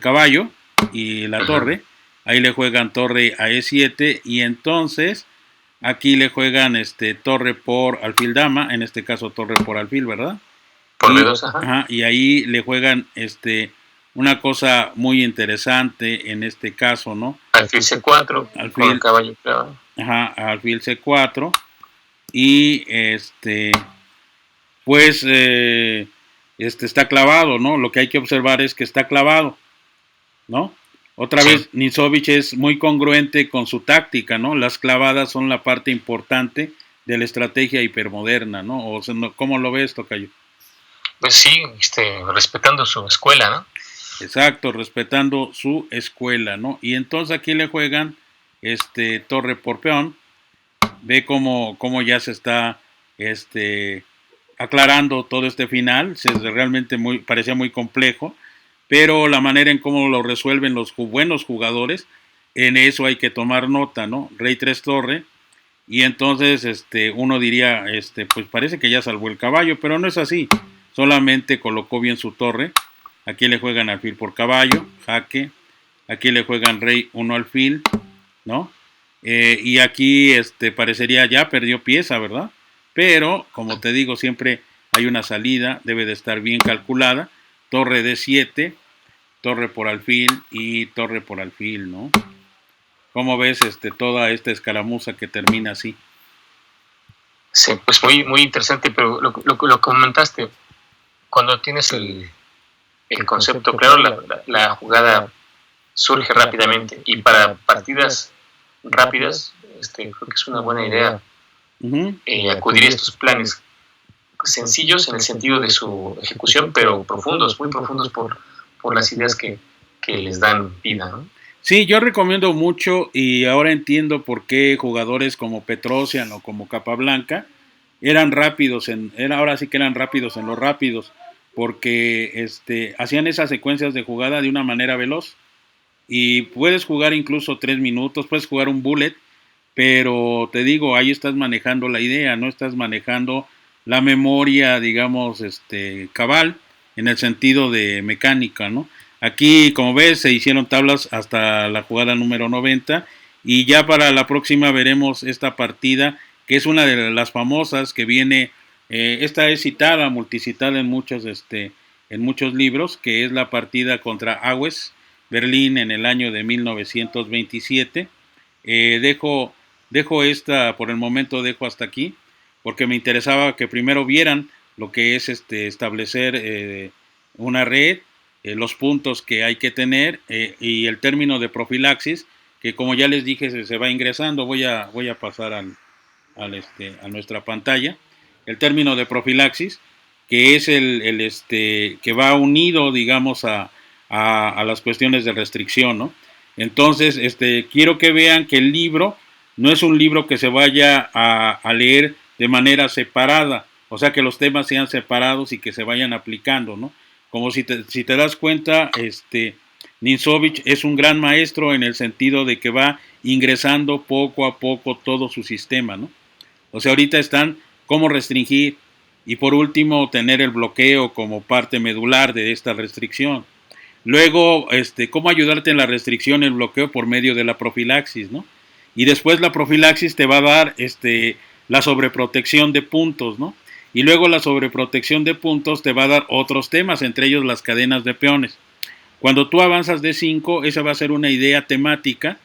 caballo y la torre. Ahí le juegan torre a E7 y entonces aquí le juegan torre por alfil dama, en este caso torre por alfil, ¿verdad? Por B2, ajá. Ajá, y ahí le juegan una cosa muy interesante en este caso, ¿no? Alfil C4, alfil, con el caballo clavado. Ajá, alfil C4 y pues está clavado, ¿no? Lo que hay que observar es que está clavado, ¿no? Otra vez, Nisovich es muy congruente con su táctica, ¿no? Las clavadas son la parte importante de la estrategia hipermoderna, ¿no? O sea, ¿cómo lo ves, tocayo? Pues sí, respetando su escuela, ¿no? Exacto, respetando su escuela, ¿no? Y entonces aquí le juegan torre por peón. Ve cómo ya se está aclarando todo este final. Realmente parecía muy complejo, pero la manera en cómo lo resuelven los buenos jugadores, en eso hay que tomar nota, ¿no? Rey 3 torre, y entonces uno diría, pues parece que ya salvó el caballo, pero no es así, solamente colocó bien su torre. Aquí le juegan alfil por caballo, jaque, aquí le juegan rey 1 alfil, ¿no? Y aquí parecería ya perdió pieza, ¿verdad? Pero, como te digo, siempre hay una salida, debe de estar bien calculada. Torre D7, torre por alfil y torre por alfil, ¿no? ¿Cómo ves toda esta escaramuza que termina así? Sí, pues muy, muy interesante, pero lo comentaste, cuando tienes el concepto claro, la jugada surge rápidamente, y para partidas rápidas, creo que es una buena idea acudir a estos planes sencillos en el sentido de su ejecución, pero profundos, muy profundos por las ideas que les dan vida, ¿no? Sí, yo recomiendo mucho, y ahora entiendo por qué jugadores como Petrosian o como Capablanca eran rápidos, ahora sí que eran rápidos en los rápidos, porque hacían esas secuencias de jugada de una manera veloz, y puedes jugar incluso 3 minutos, puedes jugar un bullet, pero te digo, ahí estás manejando la idea, no estás manejando la memoria, digamos, cabal, en el sentido de mecánica, ¿no? Aquí, como ves, se hicieron tablas hasta la jugada número 90, y ya para la próxima veremos esta partida, que es una de las famosas que viene, esta es citada, multicitada en muchos libros, que es la partida contra Aues, Berlín, en el año de 1927. Dejo esta, por el momento dejo hasta aquí, porque me interesaba que primero vieran lo que es establecer una red, los puntos que hay que tener, y el término de profilaxis, que como ya les dije se va ingresando. Voy a pasar a nuestra pantalla. El término de profilaxis, que es que va unido, digamos, a las cuestiones de restricción, ¿no? Entonces, quiero que vean que el libro no es un libro que se vaya a leer de manera separada, o sea, que los temas sean separados y que se vayan aplicando, ¿no? Como si te das cuenta, Nisovich es un gran maestro en el sentido de que va ingresando poco a poco todo su sistema, ¿no? O sea, ahorita están cómo restringir, y por último tener el bloqueo como parte medular de esta restricción. Luego, cómo ayudarte en la restricción, el bloqueo por medio de la profilaxis, ¿no? Y después la profilaxis te va a dar la sobreprotección de puntos, ¿no? Y luego la sobreprotección de puntos te va a dar otros temas, entre ellos las cadenas de peones. Cuando tú avanzas de 5, esa va a ser una idea temática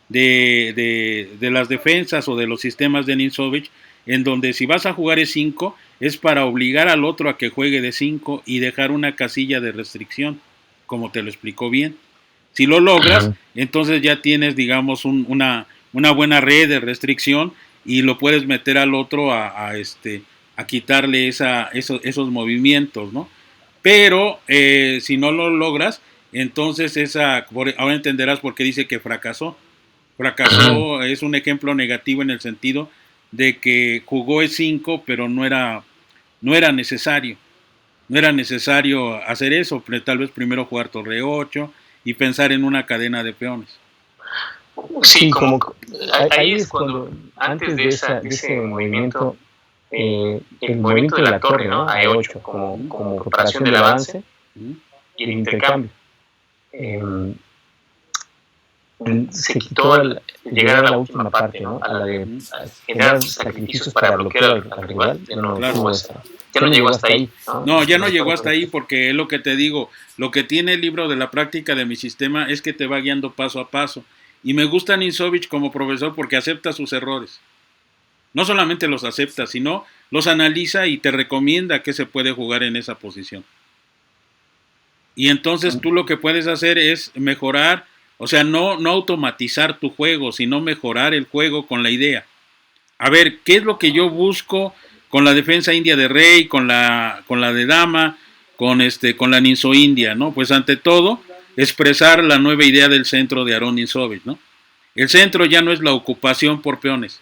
de las defensas o de los sistemas de Nisovich, en donde si vas a jugar E5 es para obligar al otro a que juegue de 5 y dejar una casilla de restricción, como te lo explicó bien. Si lo logras, entonces ya tienes, digamos, una buena red de restricción y lo puedes meter al otro a quitarle esos movimientos, ¿no? Pero si no lo logras, entonces ahora entenderás por qué dice que fracasó. Fracasó es un ejemplo negativo en el sentido de que jugó E5, pero no era necesario. No era necesario hacer eso, pero tal vez primero jugar torre 8 y pensar en una cadena de peones. Sí, como ahí es cuando, antes de ese movimiento, el movimiento de la torre, ¿no? A E8, como preparación del avance y el intercambio. Se quitó el llegar a la última parte, ¿no? A la de generar sacrificios para bloquear al rival. Ya no llegó hasta ahí. No, ya no llegó hasta ahí porque es lo que te digo. Lo que tiene el libro de la práctica de mi sistema es que te va guiando paso a paso. Y me gusta Ninzovich como profesor porque acepta sus errores. No solamente los acepta, sino los analiza y te recomienda que se puede jugar en esa posición. Y entonces tú lo que puedes hacer es mejorar, o sea, no automatizar tu juego, sino mejorar el juego con la idea. A ver, ¿qué es lo que yo busco con la defensa india de rey, con la de dama, con la Ninzo India, ¿no? Pues ante todo, expresar la nueva idea del centro de Aaron Ninzovich, ¿no? El centro ya no es la ocupación por peones.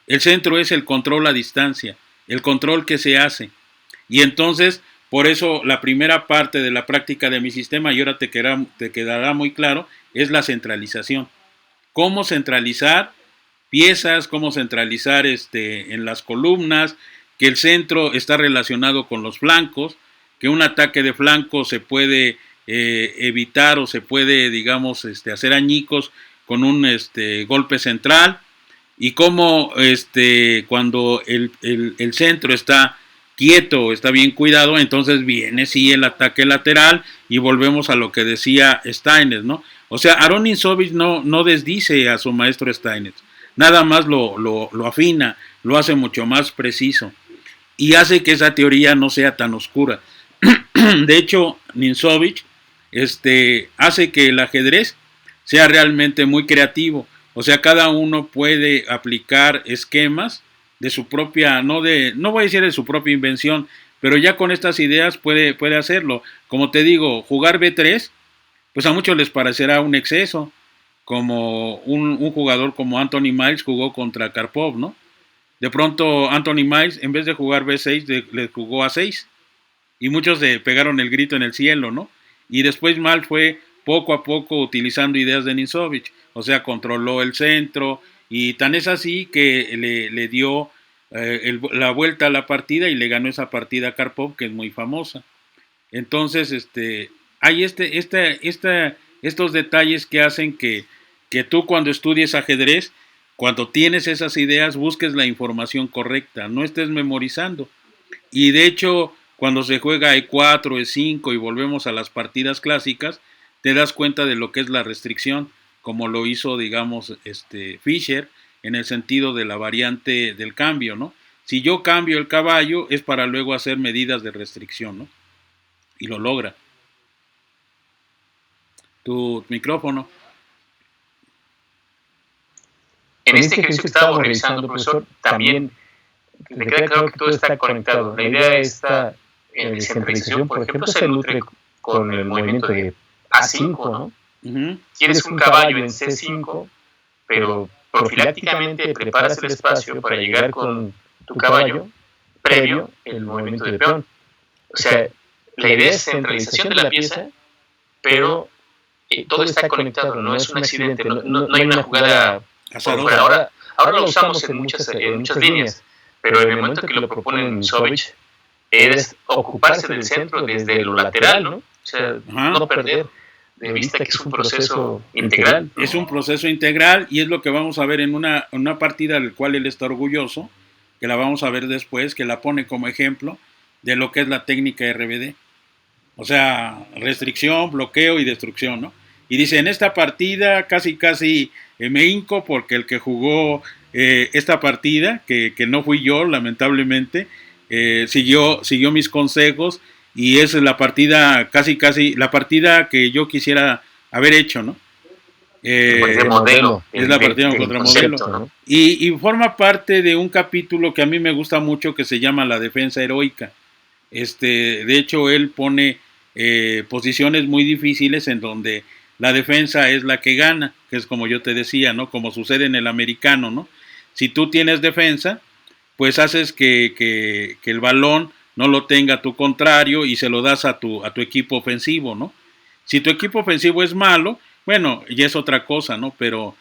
El centro es el control a distancia, el control que se hace. Y entonces, por eso la primera parte de la práctica de mi sistema, y ahora te quedará muy claro, es la centralización. Cómo centralizar piezas, cómo centralizar en las columnas, que el centro está relacionado con los flancos, que un ataque de flanco se puede evitar o se puede, digamos, hacer añicos con un golpe central, y cómo cuando el centro está quieto, está bien cuidado, entonces viene sí el ataque lateral y volvemos a lo que decía Steinitz, ¿no? O sea, Aaron Ninzovich no desdice a su maestro Steinitz, nada más lo afina, lo hace mucho más preciso y hace que esa teoría no sea tan oscura. De hecho, Ninzovich hace que el ajedrez sea realmente muy creativo. O sea, cada uno puede aplicar esquemas de su propia, no voy a decir de su propia invención, pero ya con estas ideas puede hacerlo. Como te digo, jugar B3, pues a muchos les parecerá un exceso, como un jugador como Anthony Miles jugó contra Karpov, ¿no? De pronto Anthony Miles, en vez de jugar B6, le jugó A6, y muchos le pegaron el grito en el cielo, ¿no? Y después Miles fue poco a poco utilizando ideas de Ninzovich, o sea, controló el centro, y tan es así que le dio la vuelta a la partida y le ganó esa partida a Karpov, que es muy famosa. Entonces, hay estos detalles que hacen que tú cuando estudies ajedrez, cuando tienes esas ideas, busques la información correcta, no estés memorizando. Y de hecho, cuando se juega E4, E5 y volvemos a las partidas clásicas, te das cuenta de lo que es la restricción, como lo hizo, digamos, Fischer, en el sentido de la variante del cambio, ¿no? Si yo cambio el caballo, es para luego hacer medidas de restricción, ¿no? Y lo logra. Tu micrófono. En este ejercicio que estábamos revisando, profesor, también le queda claro que todo está conectado. La idea de esta descentralización, por ejemplo, se nutre con el movimiento de A5, ¿no? Quieres un caballo en C5, pero profilácticamente preparas el espacio para llegar con tu caballo previo el movimiento de peón. O sea, la idea es centralización de la pieza, pero todo está conectado, no es un accidente, no hay una jugada azarosa. Ahora lo usamos en muchas líneas, pero en el momento que lo propone Ninzovich es ocuparse del centro desde lo lateral, ¿no? O sea, no perder de vista que es un proceso integral. Es un proceso integral y es lo que vamos a ver en una partida del cual él está orgulloso, que la vamos a ver después, que la pone como ejemplo de lo que es la técnica RBD. O sea, restricción, bloqueo y destrucción, ¿no? Y dice, en esta partida casi me hinco porque el que jugó esta partida, que no fui yo, lamentablemente, siguió mis consejos y es la partida, casi la partida que yo quisiera haber hecho, ¿no? Modelo. Es la partida contra modelo. ¿No? Y forma parte de un capítulo que a mí me gusta mucho que se llama La defensa heroica. De hecho, él pone posiciones muy difíciles en donde la defensa es la que gana, que es como yo te decía, ¿no? Como sucede en el americano, ¿no? Si tú tienes defensa, pues haces que el balón no lo tenga tu contrario y se lo das a tu equipo ofensivo, ¿no? Si tu equipo ofensivo es malo, bueno, ya es otra cosa, ¿no? Pero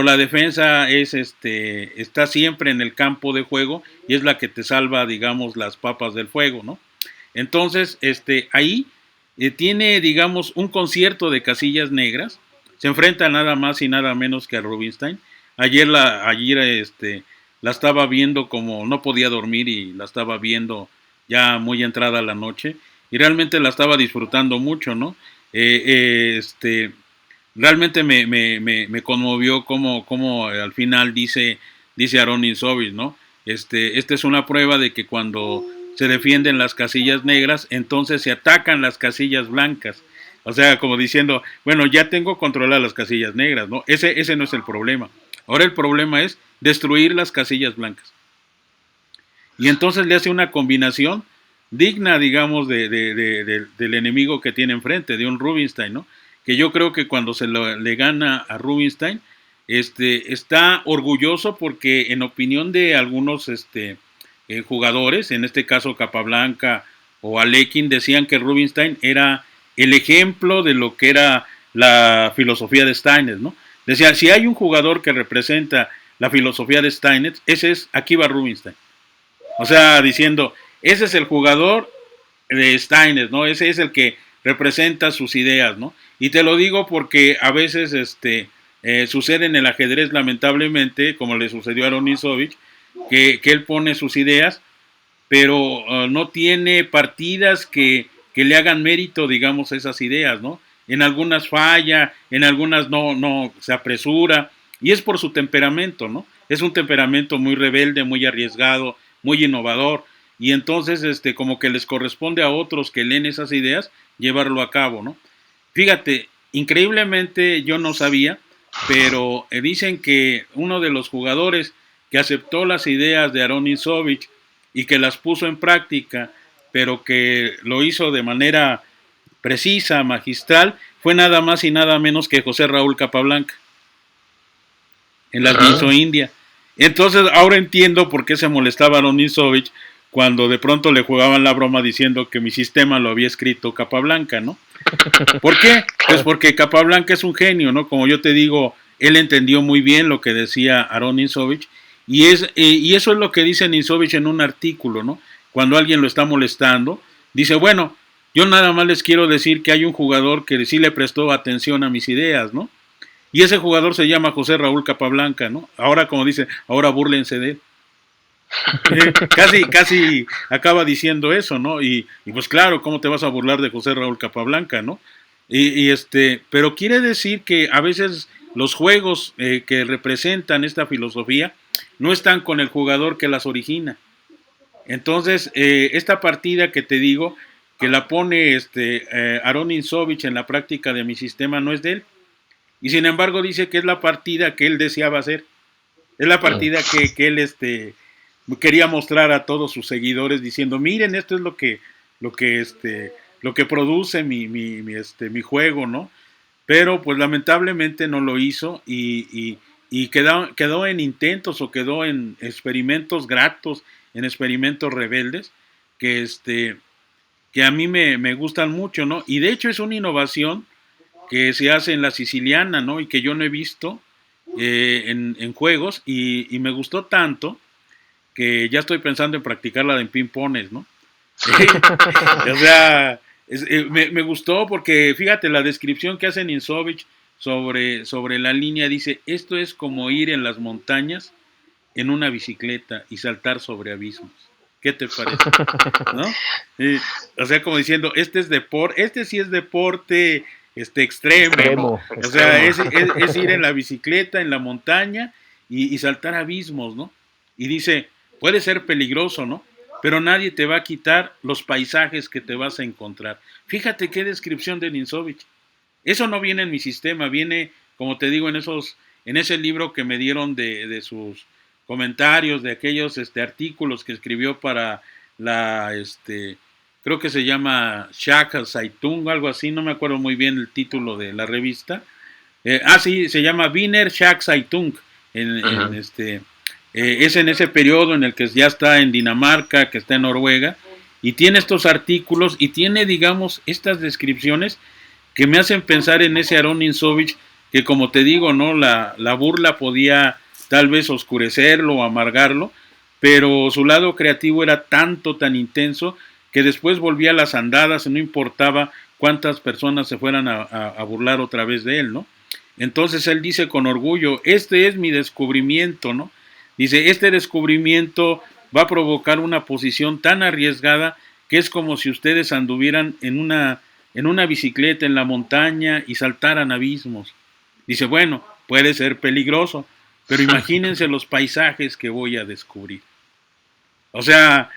la defensa es está siempre en el campo de juego y es la que te salva, digamos, las papas del fuego, ¿no? Entonces, ahí tiene, digamos, un concierto de casillas negras. Se enfrenta nada más y nada menos que a Rubinstein. Ayer la estaba viendo, como no podía dormir y la estaba viendo ya muy entrada la noche y realmente la estaba disfrutando mucho, ¿no? Realmente me conmovió como al final dice Aaron Insovich, ¿no? Esta es una prueba de que cuando se defienden las casillas negras, entonces se atacan las casillas blancas. O sea, como diciendo, bueno, ya tengo controladas las casillas negras, ¿no? Ese no es el problema. Ahora el problema es destruir las casillas blancas. Y entonces le hace una combinación digna, digamos, del enemigo que tiene enfrente, de un Rubinstein, ¿no? Que yo creo que cuando le gana a Rubinstein, está orgulloso porque en opinión de algunos jugadores, en este caso Capablanca o Alekhine, decían que Rubinstein era el ejemplo de lo que era la filosofía de Steinitz, ¿no? Decía, si hay un jugador que representa la filosofía de Steinitz, ese es Akiva Rubinstein. O sea, diciendo, ese es el jugador de Steinitz, ¿no? Ese es el que representa sus ideas, ¿no? Y te lo digo porque a veces sucede en el ajedrez, lamentablemente, como le sucedió a Aaron Insovich, que él pone sus ideas, pero no tiene partidas que le hagan mérito, digamos, a esas ideas, ¿no? En algunas falla, en algunas no se apresura, y es por su temperamento, ¿no? Es un temperamento muy rebelde, muy arriesgado, muy innovador, y entonces como que les corresponde a otros que leen esas ideas llevarlo a cabo, ¿no? Fíjate, increíblemente yo no sabía, pero dicen que uno de los jugadores que aceptó las ideas de Aaron Insovich y que las puso en práctica, pero que lo hizo de manera precisa, magistral, fue nada más y nada menos que José Raúl Capablanca, en las Guizhou India. Entonces ahora entiendo por qué se molestaba Aaron Insovich cuando de pronto le jugaban la broma diciendo que mi sistema lo había escrito Capablanca, ¿no? ¿Por qué? Pues porque Capablanca es un genio, ¿no? Como yo te digo, él entendió muy bien lo que decía Aaron Insovich y eso es lo que dice Insovich en un artículo, ¿no? Cuando alguien lo está molestando, dice, bueno, yo nada más les quiero decir que hay un jugador que sí le prestó atención a mis ideas, ¿no? Y ese jugador se llama José Raúl Capablanca, ¿no? Ahora, como dice, ahora búrlense de él. Casi acaba diciendo eso, ¿no? Y pues claro, ¿cómo te vas a burlar de José Raúl Capablanca, ¿no? Pero quiere decir que a veces los juegos que representan esta filosofía no están con el jugador que las origina. Entonces, esta partida que te digo, que la pone Aaron Insovich en la práctica de mi sistema, no es de él. Y sin embargo dice que es la partida que él deseaba hacer. Es la partida que él quería mostrar a todos sus seguidores diciendo, miren, esto es lo que produce mi juego, ¿no? Pero pues lamentablemente no lo hizo y quedó en intentos o quedó en experimentos gratos, en experimentos rebeldes que a mí me gustan mucho, ¿no? Y de hecho es una innovación que se hace en la siciliana, ¿no? Y que yo no he visto en juegos y me gustó tanto que ya estoy pensando en practicarla en ping-pongs, ¿no? O sea, me gustó porque, fíjate, la descripción que hace Insovich sobre la línea dice, esto es como ir en las montañas en una bicicleta y saltar sobre abismos. ¿Qué te parece? ¿No? O sea, como diciendo, este sí es deporte extremo. O sea, es ir en la bicicleta, en la montaña, y saltar abismos, ¿no? Y dice, puede ser peligroso, ¿no? Pero nadie te va a quitar los paisajes que te vas a encontrar. Fíjate qué descripción de Ninzovich. Eso no viene en mi sistema, viene, como te digo, en ese libro que me dieron de sus comentarios, de aquellos artículos que escribió para la, creo que se llama Shaka Zeitung, algo así, no me acuerdo muy bien el título de la revista. Sí, se llama Wiener Shaka Zeitung, es en ese periodo en el que ya está en Dinamarca, que está en Noruega, y tiene estos artículos y tiene, digamos, estas descripciones que me hacen pensar en ese Aron Ninzovich, que como te digo, ¿no? La burla podía tal vez oscurecerlo o amargarlo, pero su lado creativo era tan intenso que después volvía a las andadas y no importaba cuántas personas se fueran a burlar otra vez de él, ¿no? Entonces él dice con orgullo, este es mi descubrimiento, ¿no? Dice, este descubrimiento va a provocar una posición tan arriesgada que es como si ustedes anduvieran en una bicicleta en la montaña y saltaran abismos. Dice, bueno, puede ser peligroso, pero imagínense los paisajes que voy a descubrir. O sea,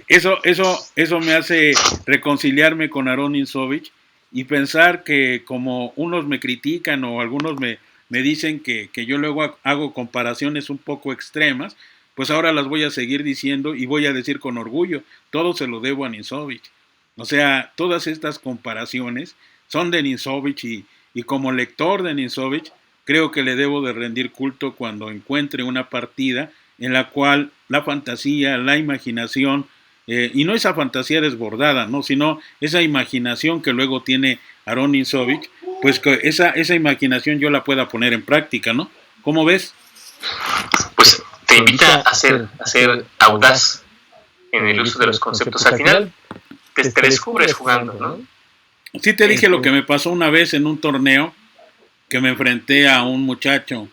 eso me hace reconciliarme con Aron Ninzovich y pensar que como unos me critican o algunos me dicen que yo luego hago comparaciones un poco extremas, pues ahora las voy a seguir diciendo y voy a decir con orgullo, todo se lo debo a Ninzovich. O sea, todas estas comparaciones son de Ninzovich y como lector de Ninzovich, creo que le debo de rendir culto cuando encuentre una partida en la cual la fantasía, la imaginación, y no esa fantasía desbordada, ¿no? Sino esa imaginación que luego tiene Aron Ninzovich, pues que esa imaginación yo la pueda poner en práctica, ¿no? ¿Cómo ves? Pues te invita a ser audaz en el uso de los conceptos. Al final te descubres jugando, ¿no? Sí te dije lo que me pasó una vez en un torneo, que me enfrenté a un muchacho,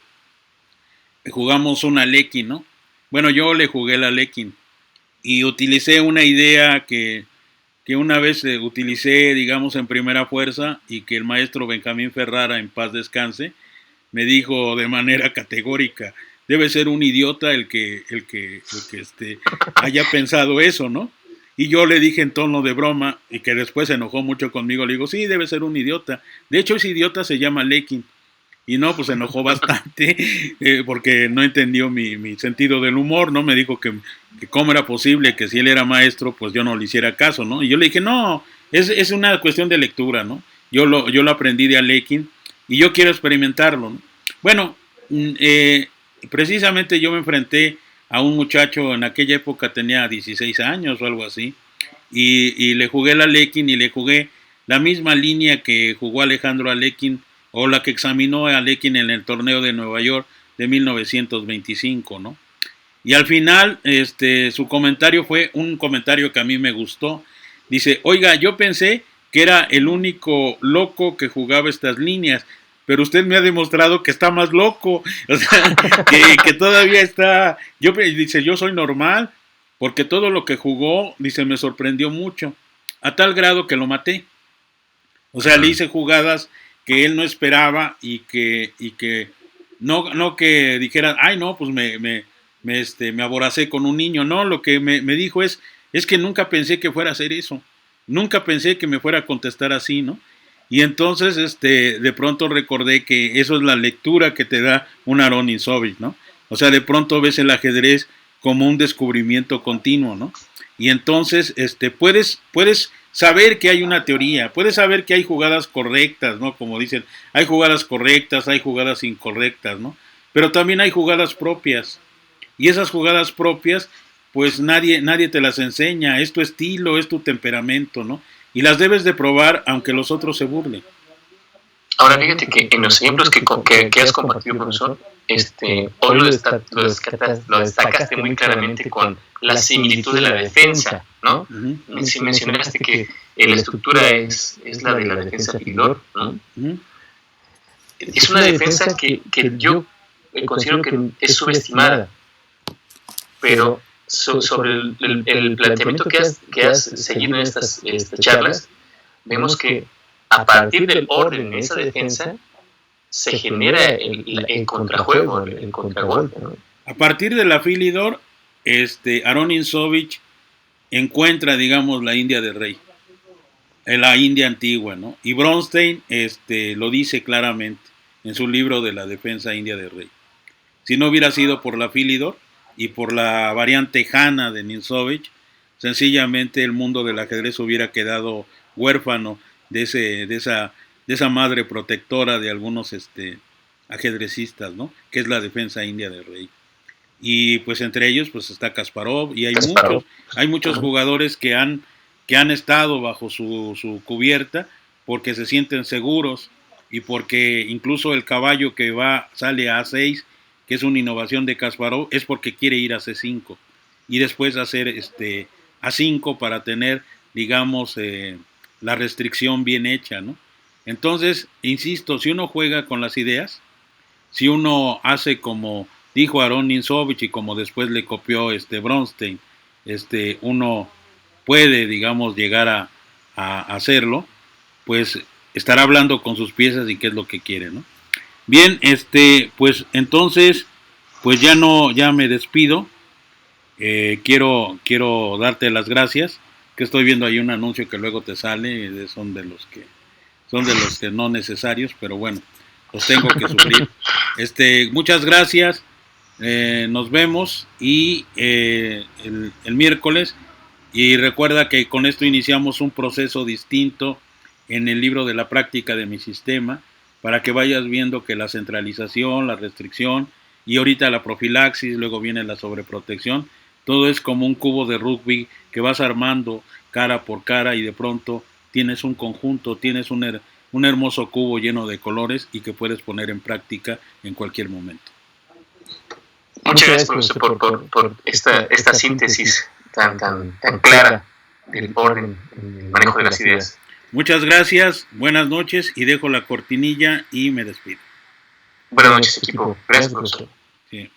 jugamos una Alekhine, ¿no? Bueno, yo le jugué la Alekhine y utilicé una idea que una vez utilicé, digamos, en primera fuerza y que el maestro Benjamín Ferrara, en paz descanse, me dijo de manera categórica, debe ser un idiota el que haya pensado eso, ¿no? Y yo le dije en tono de broma, y que después se enojó mucho conmigo, le digo, sí, debe ser un idiota. De hecho, ese idiota se llama Alekhine. Y no, pues se enojó bastante, porque no entendió mi sentido del humor, ¿no? Me dijo que cómo era posible que si él era maestro, pues yo no le hiciera caso, ¿no? Y yo le dije, no, es una cuestión de lectura, ¿no? Yo lo aprendí de Alekhine y yo quiero experimentarlo, ¿no? Bueno, precisamente yo me enfrenté a un muchacho, en aquella época tenía 16 años o algo así, y le jugué la Alekhine y le jugué la misma línea que jugó Alejandro Alekhine, o la que examinó a Alekhine en el torneo de Nueva York de 1925, ¿no? Y al final, su comentario fue un comentario que a mí me gustó. Dice, oiga, yo pensé que era el único loco que jugaba estas líneas, pero usted me ha demostrado que está más loco, o sea, que todavía está, dice, yo soy normal, porque todo lo que jugó, dice, me sorprendió mucho, a tal grado que lo maté. O sea, le hice jugadas que él no esperaba y que no que dijeran, ay no, pues me aboracé con un niño. No, lo que me dijo es que nunca pensé que fuera a hacer eso, nunca pensé que me fuera a contestar así, ¿no? Y entonces de pronto recordé que eso es la lectura que te da un Aron Ninzovich, ¿no? O sea, de pronto ves el ajedrez como un descubrimiento continuo, ¿no? Y entonces puedes saber que hay una teoría, puedes saber que hay jugadas correctas, ¿no? Como dicen, hay jugadas correctas, hay jugadas incorrectas, ¿no? Pero también hay jugadas propias. Y esas jugadas propias, pues nadie te las enseña, es tu estilo, es tu temperamento, ¿no? Y las debes de probar aunque los otros se burlen. Ahora fíjate que en los ejemplos que has compartido, profesor, hoy lo destacaste muy claramente con la similitud de la defensa, ¿no? Si mencionaste que la estructura es la de la defensa Figdor, ¿no? Es una defensa que yo considero que es subestimada, pero sobre el planteamiento que has seguido en estas charlas, vemos que a partir del orden de esa defensa se genera el contrajuego, el contragolpe, ¿no? A partir de la Philidor, Aron Insovich encuentra, digamos, la India del Rey, la India antigua, ¿no? Y Bronstein lo dice claramente en su libro de la defensa india del Rey. Si no hubiera sido por la Philidor y por la variante Hana de Ninzovich, sencillamente el mundo del ajedrez hubiera quedado huérfano de esa madre protectora de algunos ajedrecistas, ¿no? Que es la defensa india del Rey. Y pues entre ellos pues está Kasparov y hay muchos jugadores que han estado bajo su cubierta porque se sienten seguros y porque incluso el caballo que sale a A6, que es una innovación de Kasparov, es porque quiere ir a C5 y después hacer A5 para tener, digamos, la restricción bien hecha, ¿no? Entonces, insisto, si uno juega con las ideas, si uno hace como dijo Aron Ninzovich y como después le copió Bronstein, uno puede, digamos, llegar a hacerlo, pues estará hablando con sus piezas y qué es lo que quiere, ¿no? Bien, pues entonces, pues ya me despido. Quiero darte las gracias, que estoy viendo ahí un anuncio que luego te sale, son de los que no necesarios, pero bueno, los tengo que sufrir. Muchas gracias. Nos vemos y el miércoles, y recuerda que con esto iniciamos un proceso distinto en el libro de la práctica de mi sistema, para que vayas viendo que la centralización, la restricción y ahorita la profilaxis, luego viene la sobreprotección, todo es como un cubo de rugby que vas armando cara por cara y de pronto tienes un conjunto, tienes un hermoso cubo lleno de colores y que puedes poner en práctica en cualquier momento. Muchas gracias, profesor, por esta síntesis tan clara del orden, el manejo de las ideas. Muchas gracias, buenas noches, y dejo la cortinilla y me despido. Buenas noches, equipo. Gracias, profesor. Sí.